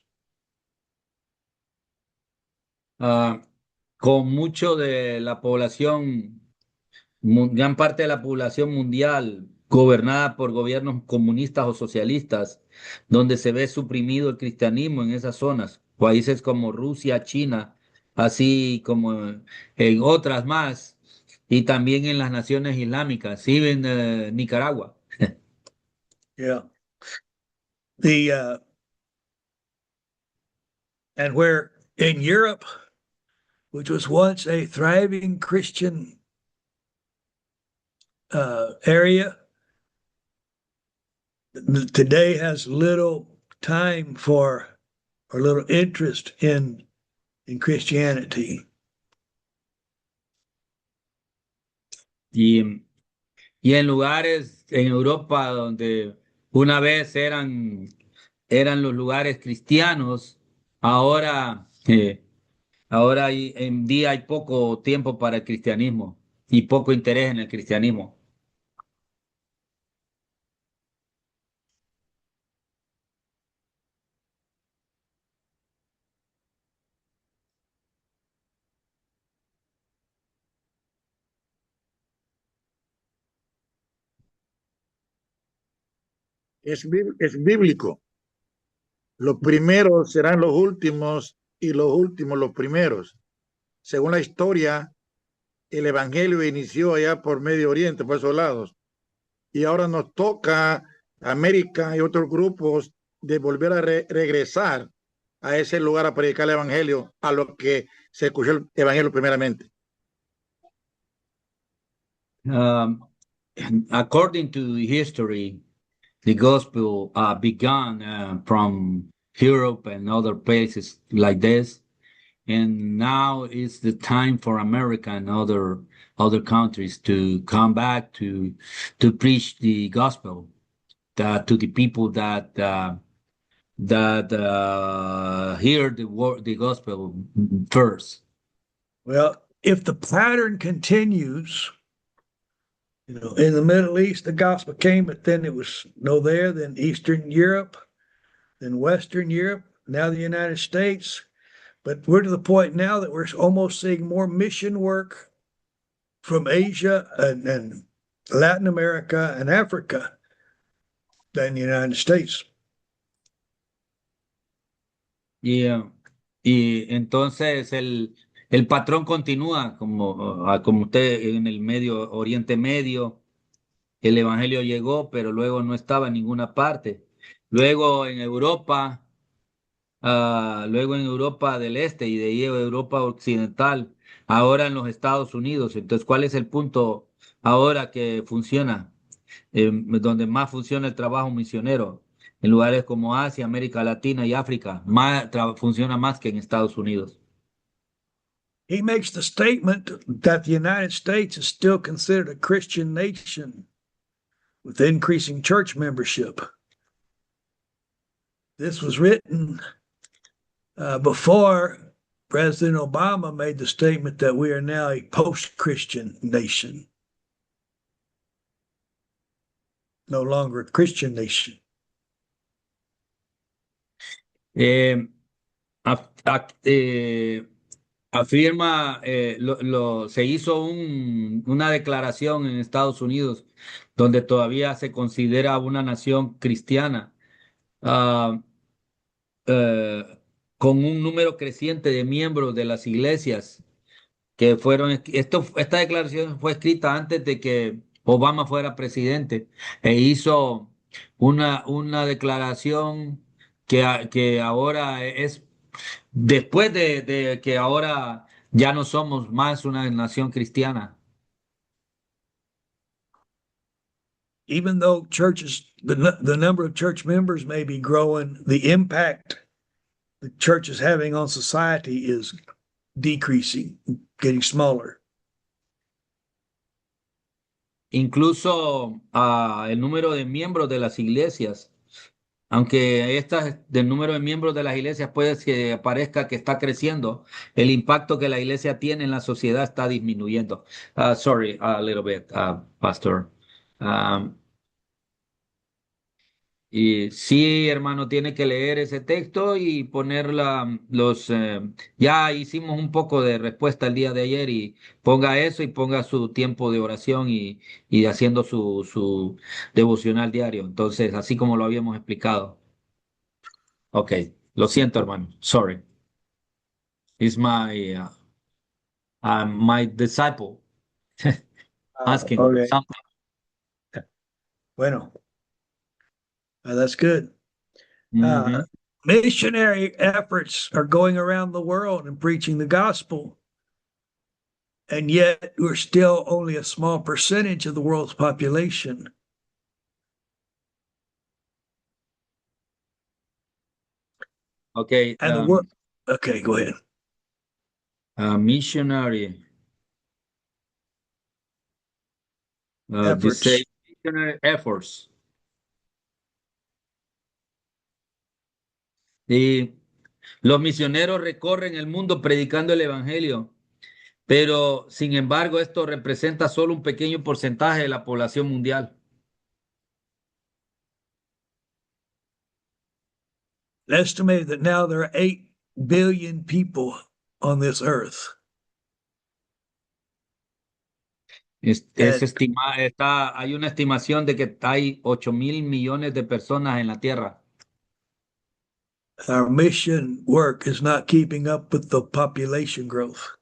Con mucho de la población, gran parte de la población mundial gobernada por gobiernos comunistas o socialistas, donde se ve suprimido el cristianismo en esas zonas, países como Rusia, China, así como en otras más, y también en las naciones islámicas, y en Nicaragua. Yeah. The and where in Europe, which was once a thriving Christian area, today has little time for or little interest in Christianity. Y, y en lugares en Europa donde una vez eran los lugares cristianos, ahora, en día hay poco tiempo para el cristianismo y poco interés en el cristianismo. Es bíblico. Los primeros serán los últimos y los últimos los primeros. Según la historia, el evangelio inició allá por Medio Oriente, por esos lados. Y ahora nos toca América y otros grupos de volver a regresar a ese lugar a predicar el evangelio, a lo que se escuchó el evangelio primeramente. Um, According to history, the gospel began from Europe and other places like this, and now is the time for America and other countries to come back to preach the gospel to the people that hear the gospel first. Well, if the pattern continues, in the Middle East, the gospel came, but then it was no there, then Eastern Europe, then Western Europe, now the United States. But we're to the point now that we're almost seeing more mission work from Asia and Latin America and Africa than the United States. Y entonces el patrón continúa como usted en el Oriente Medio, el Evangelio llegó, pero luego no estaba en ninguna parte. Luego en Europa del Este y de ahí Europa Occidental, ahora en los Estados Unidos. Entonces, ¿cuál es el punto ahora que funciona? Donde más funciona el trabajo misionero, en lugares como Asia, América Latina y África, funciona más que en Estados Unidos. He makes the statement that the United States is still considered a Christian nation with increasing church membership. This was written before President Obama made the statement that we are now a post-Christian nation, no longer a Christian nation. Afirma, se hizo una declaración en Estados Unidos donde todavía se considera una nación cristiana, ah, con un número creciente de miembros de las iglesias que esta declaración fue escrita antes de que Obama fuera presidente e hizo una declaración que ahora es después de que ahora ya no somos más una nación cristiana. even though churches, the number of church members may be growing, the impact the church is having on society is decreasing, getting smaller. Incluso el número de miembros de las iglesias, aunque del número de miembros de las iglesias puede que parezca que está creciendo, el impacto que la iglesia tiene en la sociedad está disminuyendo. Sorry, a little bit, Pastor. Um, Y sí, hermano, tiene que leer ese texto y poner ya hicimos un poco de respuesta el día de ayer y ponga eso y ponga su tiempo de oración y haciendo su devocional diario. Entonces, así como lo habíamos explicado. Ok, lo siento, hermano. Sorry. It's my disciple asking Okay. something. Bueno, that's good. Mhm. Missionary efforts are going around the world and preaching the gospel, and yet we're still only a small percentage of the world's population. Okay, And the world, okay, go ahead. missionary. Efforts. Dice missionary efforts. Y los misioneros recorren el mundo predicando el evangelio, pero sin embargo esto representa solo un pequeño porcentaje de la población mundial. Estimated that now there are 8 billion people on this earth. Hay una estimación de que hay 8.000 millones de personas en la tierra. Our mission work is not keeping up with the population growth.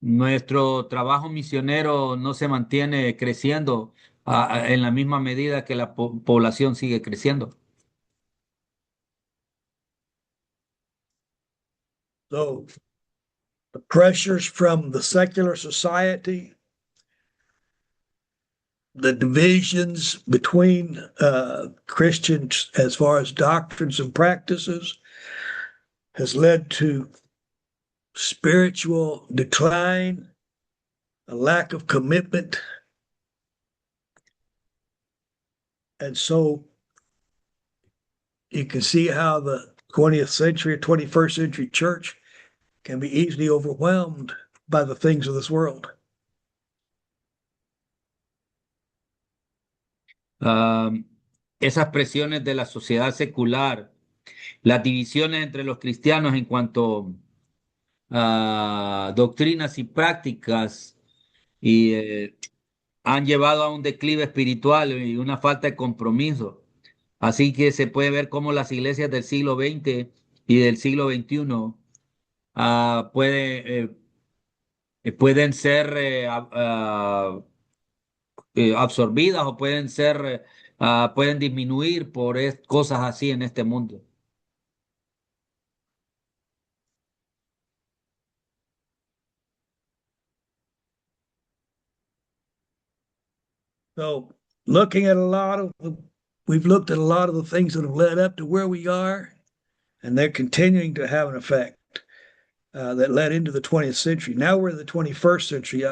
Nuestro trabajo misionero no se mantiene creciendo en la misma medida que la población sigue creciendo. So the pressures from the secular society, the divisions between Christians as far as doctrines and practices has led to spiritual decline, a lack of commitment. And so you can see how the 20th century, 21st century church can be easily overwhelmed by the things of this world. Esas presiones de la sociedad secular, las divisiones entre los cristianos en cuanto a doctrinas y prácticas han llevado a un declive espiritual y una falta de compromiso. Así que se puede ver cómo las iglesias del siglo XX y del siglo XXI pueden ser absorbidas o pueden disminuir por cosas así en este mundo. So looking at we've looked at a lot of the things that have led up to where we are, and they're continuing to have an effect that led into the 20th century. Now we're in the 21st century.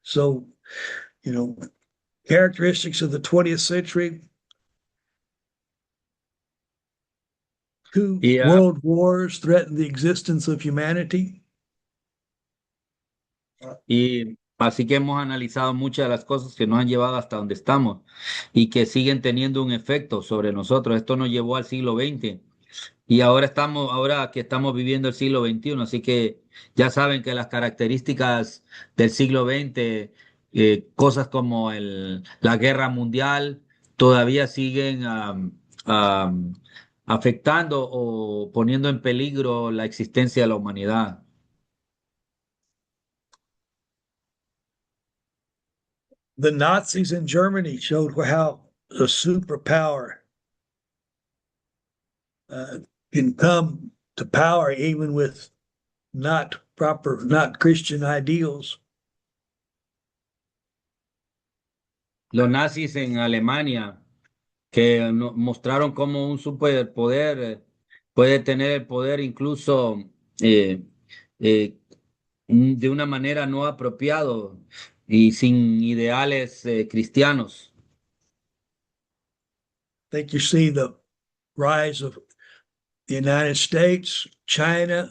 So, characteristics of the 20th century, two world wars threaten the existence of humanity. Y así que hemos analizado muchas de las cosas que nos han llevado hasta donde estamos y que siguen teniendo un efecto sobre nosotros. Esto nos llevó al siglo XX y ahora que estamos viviendo el siglo XXI, así que ya saben que las características del siglo XX, cosas como la guerra mundial, todavía siguen afectando o poniendo en peligro la existencia de la humanidad. The Nazis in Germany showed how a superpower can come to power even with not Christian ideals. los nazis en Alemania, que mostraron cómo un superpoder puede tener el poder incluso eh, eh, de una manera no apropiado y sin ideales cristianos. I think you see the rise of the United States, China,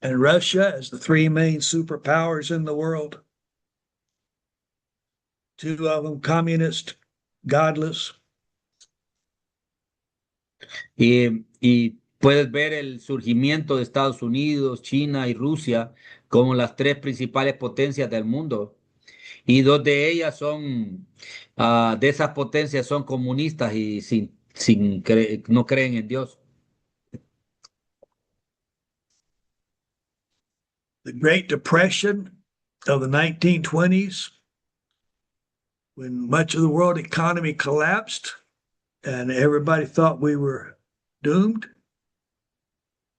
and Russia as the three main superpowers in the world. Two of them communist, godless. Y puedes ver el surgimiento de Estados Unidos, China y Rusia como las tres principales potencias del mundo. Y dos de ellas son, de esas potencias son comunistas y no creen en Dios. The Great Depression of the 1920s, when much of the world economy collapsed and everybody thought we were doomed,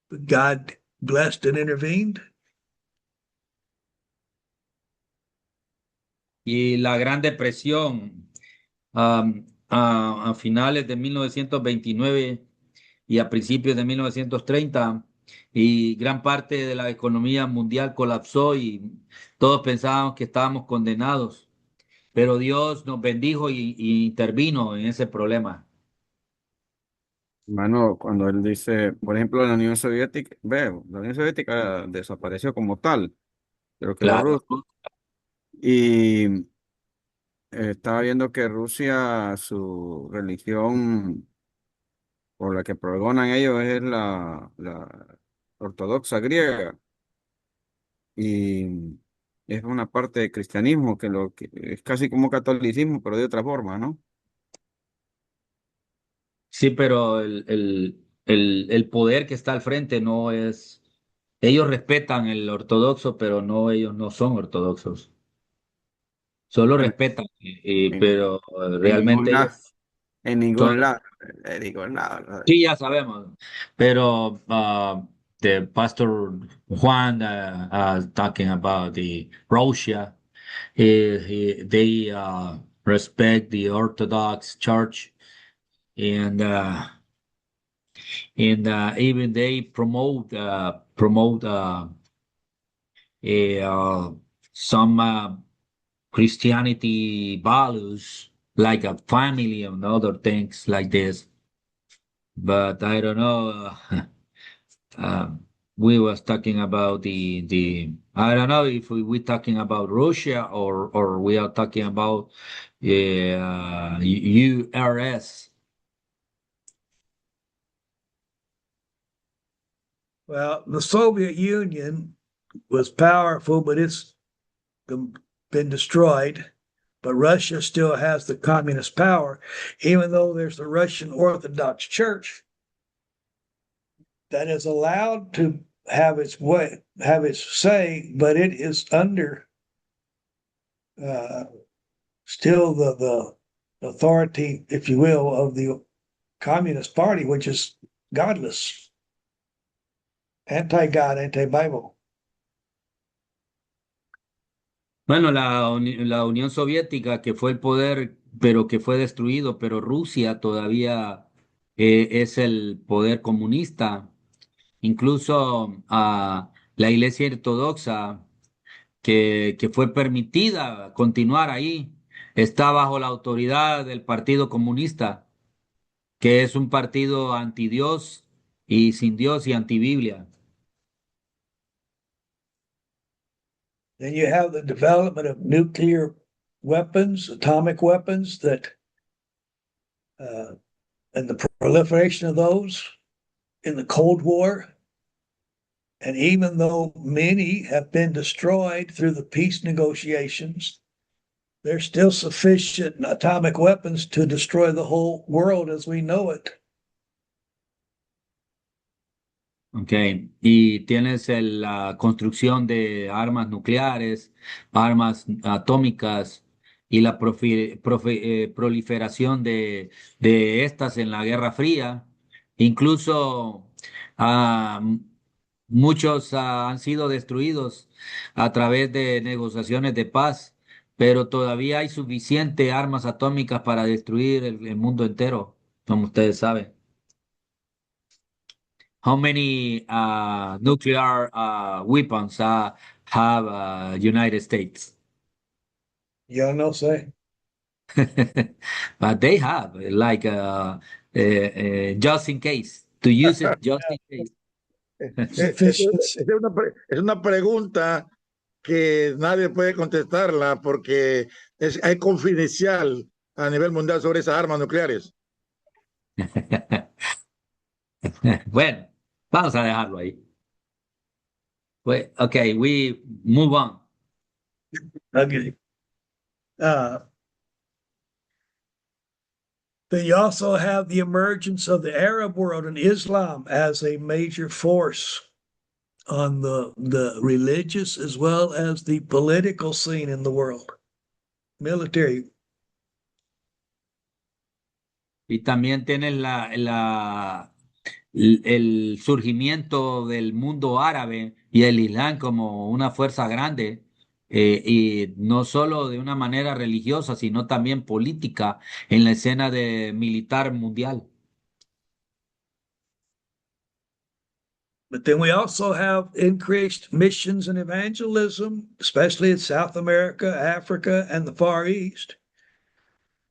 but God blessed and intervened. Y la Gran Depresión a finales de 1929 y a principios de 1930, y gran parte de la economía mundial colapsó y todos pensábamos que estábamos condenados, pero Dios nos bendijo y intervino en ese problema. Bueno, cuando él dice, por ejemplo, la Unión Soviética, la Unión Soviética desapareció como tal, pero quedó Claro. Rusia. Y estaba viendo que Rusia, su religión por la que pregonan ellos es la ortodoxa griega. Y es una parte de cristianismo que es casi como catolicismo, pero de otra forma, ¿no? Sí, pero el poder que está al frente no es, ellos respetan el ortodoxo, pero no, ellos no son ortodoxos. Solo Bueno, respetan, en, pero en ningún realmente lado, ellos en son, ningún lado, en ningún lado. ¿No? sí, ya sabemos, pero the Pastor Juan talking about the Russia, they respect the Orthodox Church and even they promote uh, some Christianity values like a family and other things like this. But I don't know. Um, we was talking about the I don't know if we talking about Russia or we are talking about URS. Well, the Soviet Union was powerful, but it's been destroyed. But Russia still has the communist power, even though there's the Russian Orthodox Church that is allowed to have its way, have its say, but it is under uh, still the authority, if you will, of the Communist Party, which is godless, anti-God, anti-Bible. Bueno, la Unión Soviética, que fue el poder, pero que fue destruido, pero Rusia todavía es el poder comunista. Incluso la Iglesia Ortodoxa, que fue permitida continuar ahí, está bajo la autoridad del Partido Comunista, que es un partido anti-Dios y sin Dios y anti-Biblia. Then you have the development of nuclear weapons, atomic weapons that, and the proliferation of those in the Cold War. And even though many have been destroyed through the peace negotiations, there's still sufficient atomic weapons to destroy the whole world as we know it. Okay. Y tienes la construcción de armas nucleares, armas atómicas y la proliferación de estas en la Guerra Fría. Incluso ah, muchos han sido destruidos a través de negociaciones de paz, pero todavía hay suficiente armas atómicas para destruir el mundo entero, como ustedes saben. How many nuclear weapons have United States? Yo no sé. But they have, like, just in case, to use it just in case. Sufficiency. Es una pregunta que nadie puede contestarla porque es confidencial a nivel mundial sobre esas armas nucleares. Bueno, vamos a dejarlo ahí. Okay, we move on. Okay. Then you also have the emergence of the Arab world and Islam as a major force on the religious as well as the political scene in the world. Military. Y también tienes el surgimiento del mundo árabe y el Islam como una fuerza grande, y no solo de una manera religiosa, sino también política en la escena de militar mundial. But then we also have increased missions and evangelism, especially in South America, Africa, and the Far East.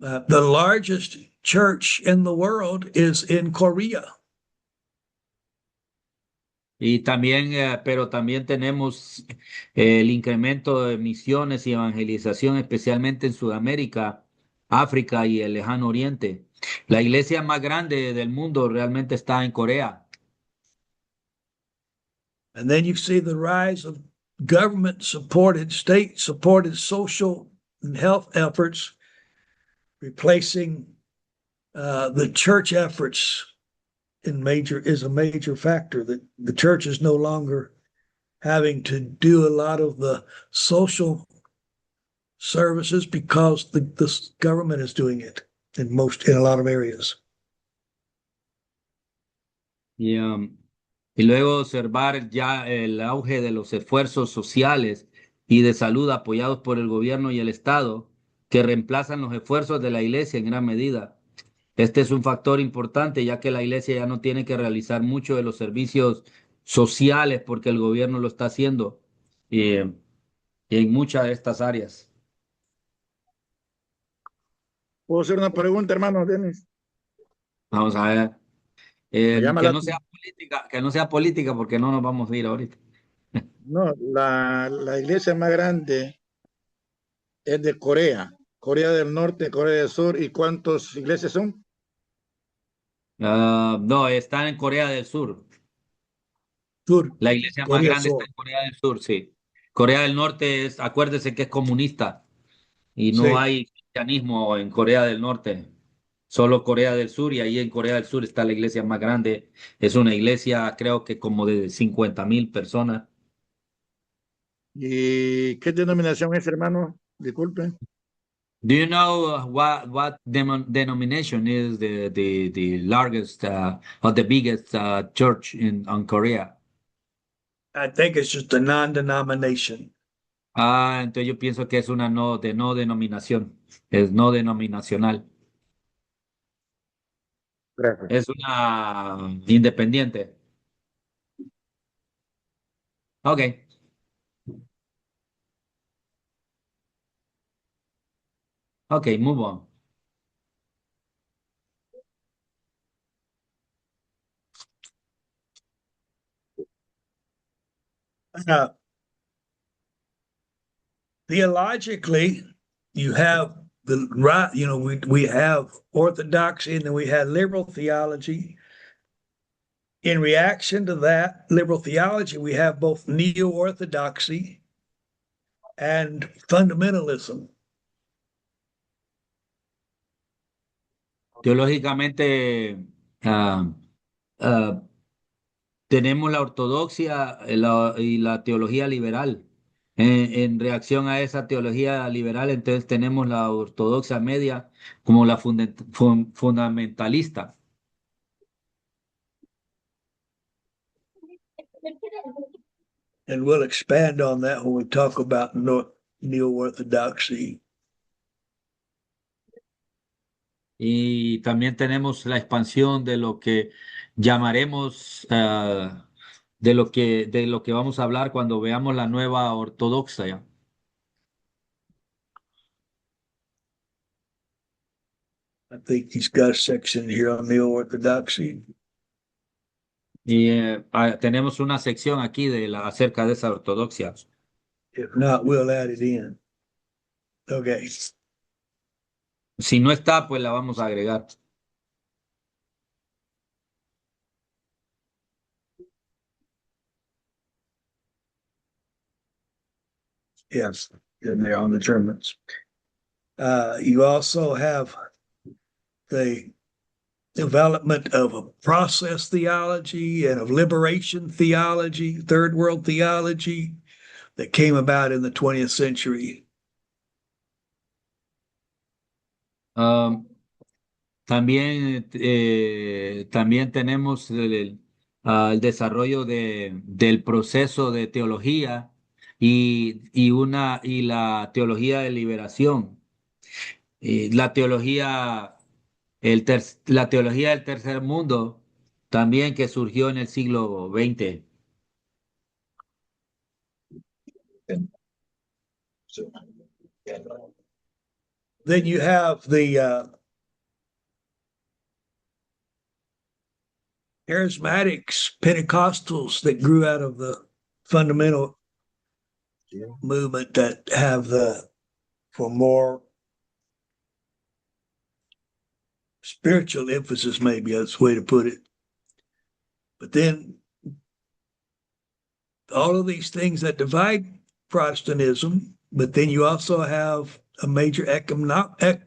The largest church in the world is in Korea. Y también, pero también tenemos el incremento de misiones y evangelización, especialmente en Sudamérica, África y el Lejano Oriente. La iglesia más grande del mundo realmente está en Corea. And then you see the rise of government supported, state supported social and health efforts, replacing the church efforts is a major factor, that the church is no longer having to do a lot of the social services because the government is doing it in a lot of areas. Y luego observar ya el auge de los esfuerzos sociales y de salud apoyados por el gobierno y el Estado, que reemplazan los esfuerzos de la iglesia en gran medida. Este es un factor importante, ya que la iglesia ya no tiene que realizar mucho de los servicios sociales porque el gobierno lo está haciendo, y, y en muchas de estas áreas. ¿Puedo hacer una pregunta, hermano Denis? Vamos a ver. Me llama Que la no sea política, que no sea política porque no nos vamos a ir ahorita. No, la iglesia más grande es de Corea, Corea del Norte, Corea del Sur. ¿Y cuántas iglesias son? No, están en Corea del Sur. Sur, La iglesia más Korea grande está Sur. en Corea del Sur, sí. Corea del Norte acuérdese que es comunista y no Sí. hay cristianismo en Corea del Norte. Solo Corea del Sur, y ahí en Corea del Sur está la iglesia más grande. Es una iglesia, creo que como de 50,000 personas. ¿Y qué denominación es, hermano? Disculpen. Do you know what denomination is the largest or the biggest church on Korea? I think it's just a non-denomination. Entonces yo pienso que es una no denominación, es no denominacional, Gracias. es una independiente. Okay. Okay, move on. Uh, Theologically, you have the right, we have orthodoxy and then we had liberal theology. In reaction to that liberal theology, we have both neo-orthodoxy and fundamentalism. Teológicamente, ah, ah, tenemos la ortodoxia y la teología liberal. En reacción a esa teología liberal, entonces tenemos la ortodoxia media como la fundamentalista. And we'll expand on that when we talk about neo-orthodoxy. Y también tenemos la expansión de lo que llamaremos, de lo que vamos a hablar cuando veamos la nueva ortodoxia. I think he's got a section here on neo-orthodoxy. Y tenemos una sección aquí acerca de esa ortodoxia. If not, we'll add it in. Okay. Si no está, pues la vamos a agregar. Yes, in there on the Germans. You also have the development of a process theology and of liberation theology, third world theology that came about in the 20th century. También tenemos el desarrollo del proceso de teología y la teología de liberación. La teología, la teología del tercer mundo también que surgió en el siglo XX. Then you have the charismatics, Pentecostals that grew out of the fundamental movement that have for more spiritual emphasis, maybe that's the way to put it. But then all of these things that divide Protestantism, but then you also have a major ecumenical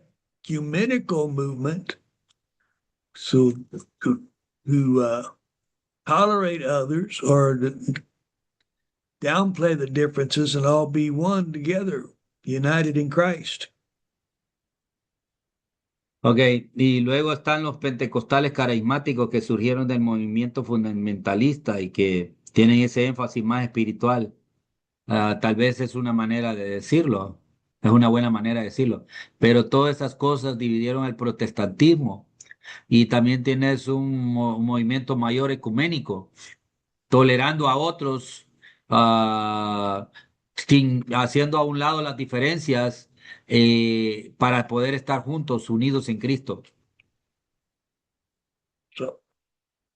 movement so who tolerate others or downplay the differences and all be one together, united in Christ. Ok, y luego están los pentecostales carismáticos que surgieron del movimiento fundamentalista y que tienen ese énfasis más espiritual. Tal vez es una manera de decirlo, es una buena manera de decirlo, pero todas esas cosas dividieron el protestantismo y también tienes un movimiento mayor ecuménico, tolerando a otros, ah, haciendo a un lado las diferencias para poder estar juntos, unidos en Cristo. So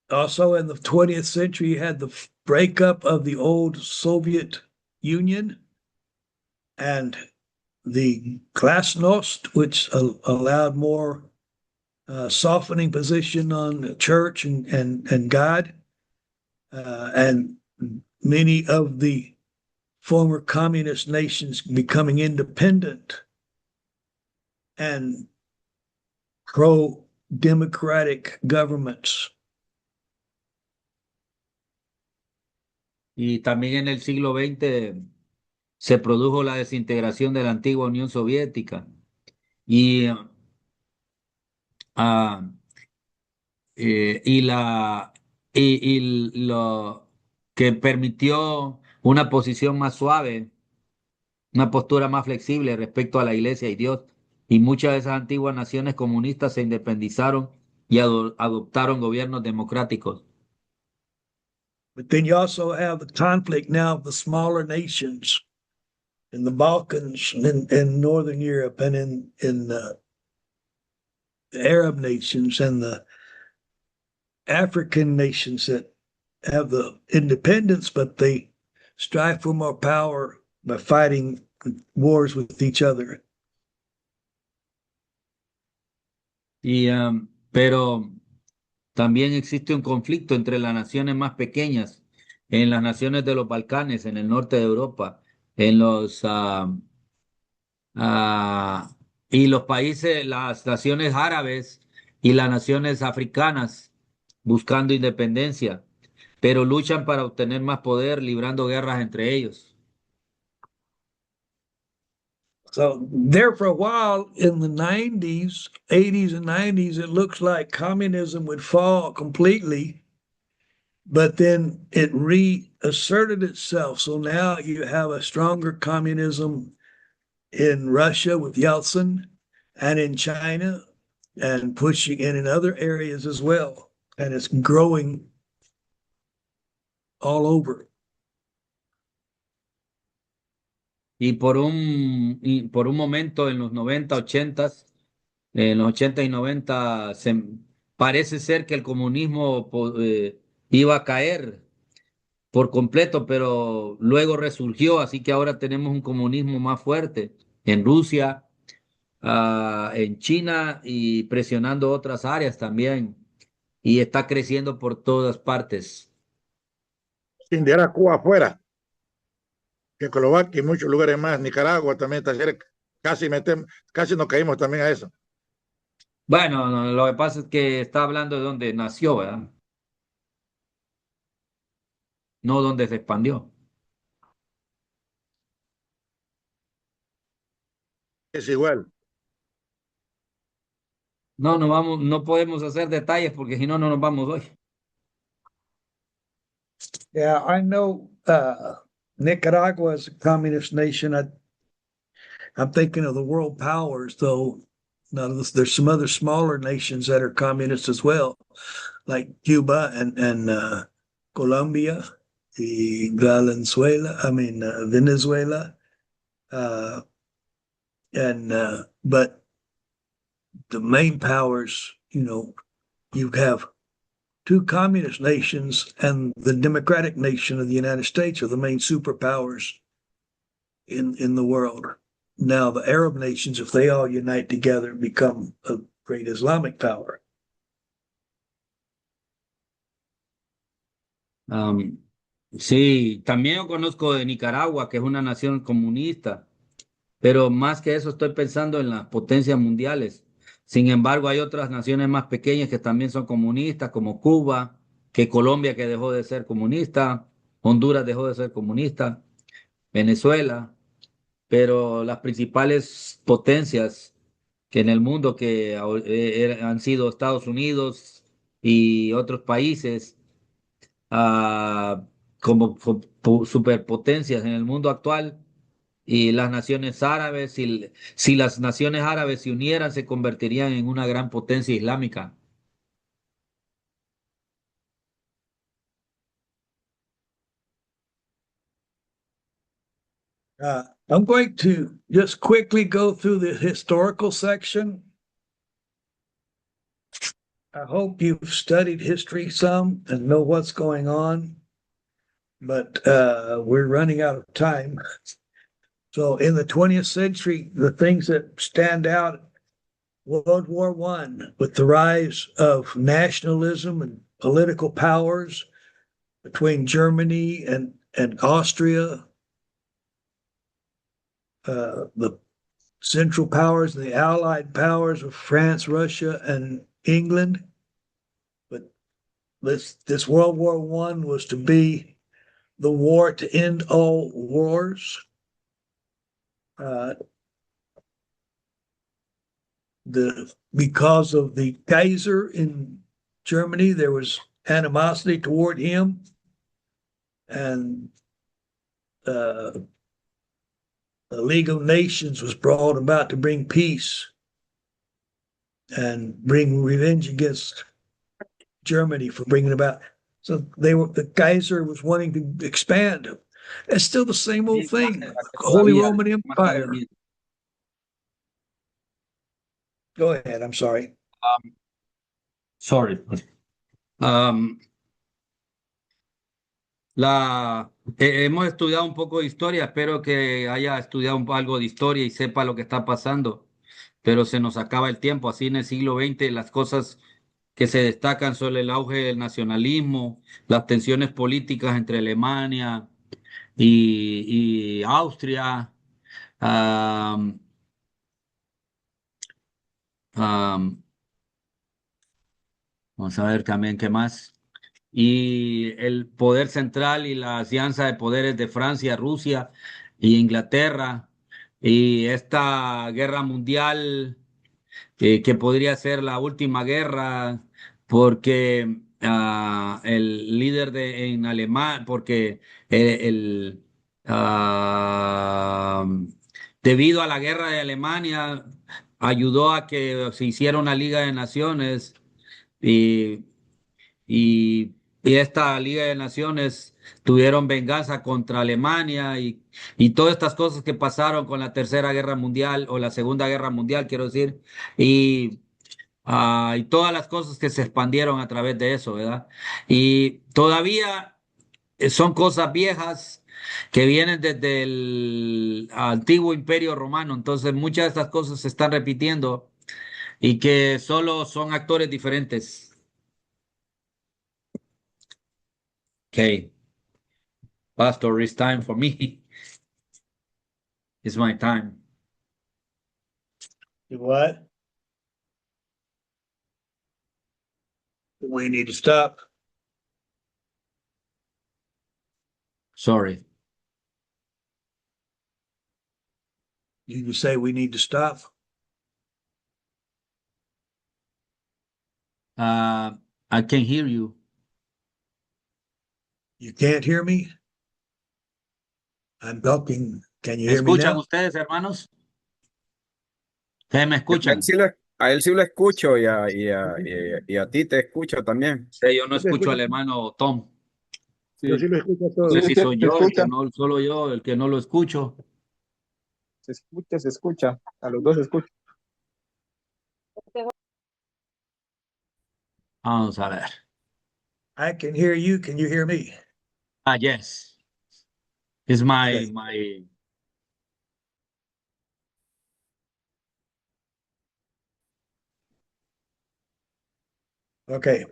also in the 20th century, you had the breakup of the old Soviet Union and the Glasnost, which allowed more softening position on the church and God. And many of the former communist nations becoming independent and pro-democratic governments. Y también en el siglo XX se produjo la desintegración de la antigua Unión Soviética y, ah, y, la, y lo que permitió una posición más suave, una postura más flexible respecto a la Iglesia y Dios. Y muchas de esas antiguas naciones comunistas se independizaron y adoptaron gobiernos democráticos. But then you also have the conflict now of the smaller nations in the Balkans and in Northern Europe and in the Arab nations and the African nations that have the independence, but they strive for more power by fighting wars with each other. Pero también existe un conflicto entre las naciones más pequeñas, en las naciones de los Balcanes, en el norte de Europa, en y los países, las naciones árabes y las naciones africanas buscando independencia, pero luchan para obtener más poder, librando guerras entre ellos. So there for a while in the 90s, 80s and 90s, it looks like communism would fall completely, but then it reasserted itself. So now you have a stronger communism in Russia with Yeltsin and in China and pushing in other areas as well. And it's growing all over. Y por un momento en los 90 80, en los 80 y 90, parece ser que el comunismo iba a caer por completo, pero luego resurgió, así que ahora tenemos un comunismo más fuerte en Rusia, en China y presionando otras áreas también, y está creciendo por todas partes. Sin dejar a Cuba afuera, Checoslovaquia y muchos lugares más, Nicaragua también está cerca. Casi nos caímos también a eso. Bueno, no, lo que pasa es que está hablando de donde nació, ¿verdad? No donde se expandió. Es igual. No, no vamos, no podemos hacer detalles porque si no, no nos vamos hoy. Yeah, I know Nicaragua is a communist nation. I'm thinking of the world powers, though. Now, there's some other smaller nations that are communist as well, like Cuba and Colombia, Venezuela, uh, and but the main powers, you have two communist nations and the democratic nation of the United States are the main superpowers in the world. Now, the Arab nations, if they all unite together, become a great Islamic power. Am, sí, también yo conozco de Nicaragua, que es una nación comunista, pero más que eso estoy pensando en las potencias mundiales. Sin embargo, hay otras naciones más pequeñas que también son comunistas, como Cuba, que Colombia que dejó de ser comunista, Honduras dejó de ser comunista, Venezuela, pero las principales potencias que en el mundo han sido Estados Unidos y otros países ah, como superpotencias en el mundo actual y las naciones árabes, si las naciones árabes se unieran, se convertirían en una gran potencia islámica. I'm going to just quickly go through the historical section. I hope you've studied history some and know what's going on, but we're running out of time. So, in the 20th century, the things that stand out: World War I, with the rise of nationalism and political powers between Germany and Austria, the Central Powers and the Allied powers of France, Russia, and England. But this World War I was to be the war to end all wars. Uh, because of the Kaiser in Germany, there was animosity toward him, and the League of Nations was brought about to bring peace and bring revenge against Germany for bringing about. So the Kaiser was wanting to expand. It's still the same old thing. Holy Roman Empire. Go ahead. I'm sorry. Sorry. Um, hemos estudiado un poco de historia, espero que haya estudiado algo de historia y sepa lo que está pasando, pero se nos acaba el tiempo. Así en el siglo XX las cosas que se destacan son el auge del nacionalismo, las tensiones políticas entre Alemania y Austria, am, am, vamos a ver también qué más. Y el poder central y la alianza de poderes de Francia, Rusia y Inglaterra, y esta guerra mundial que podría ser la última guerra, porque el líder en Alemania, porque el, ah, debido a la guerra de Alemania, ayudó a que se hiciera una Liga de Naciones y, y esta Liga de Naciones tuvieron venganza contra Alemania y todas estas cosas que pasaron con la Tercera Guerra Mundial o la Segunda Guerra Mundial, quiero decir, y, y todas las cosas que se expandieron a través de eso, ¿verdad? Y todavía son cosas viejas que vienen desde el antiguo Imperio Romano, entonces muchas de estas cosas se están repitiendo y que solo son actores diferentes. Okay, Pastor, it's time for me. It's my time. You what? We need to stop. Sorry. You say we need to stop? Uh, I can hear you. You can't hear me? I'm talking. Can you ¿Me hear me escuchan now? ustedes, hermanos? ¿Ustedes me A él escuchan? a él sí lo escucho y a ti te escucho también. Sí, yo no Yo te escucho escucho, al hermano Tom. yo Sí, sí lo escucho a No todos. sé sí, si soy se yo el que escucha, no, solo yo el que no lo escucho. se escucha, a los dos se escucha. Vamos a ver. I can hear you. Can you hear me? Yes. It's my Okay. my Okay.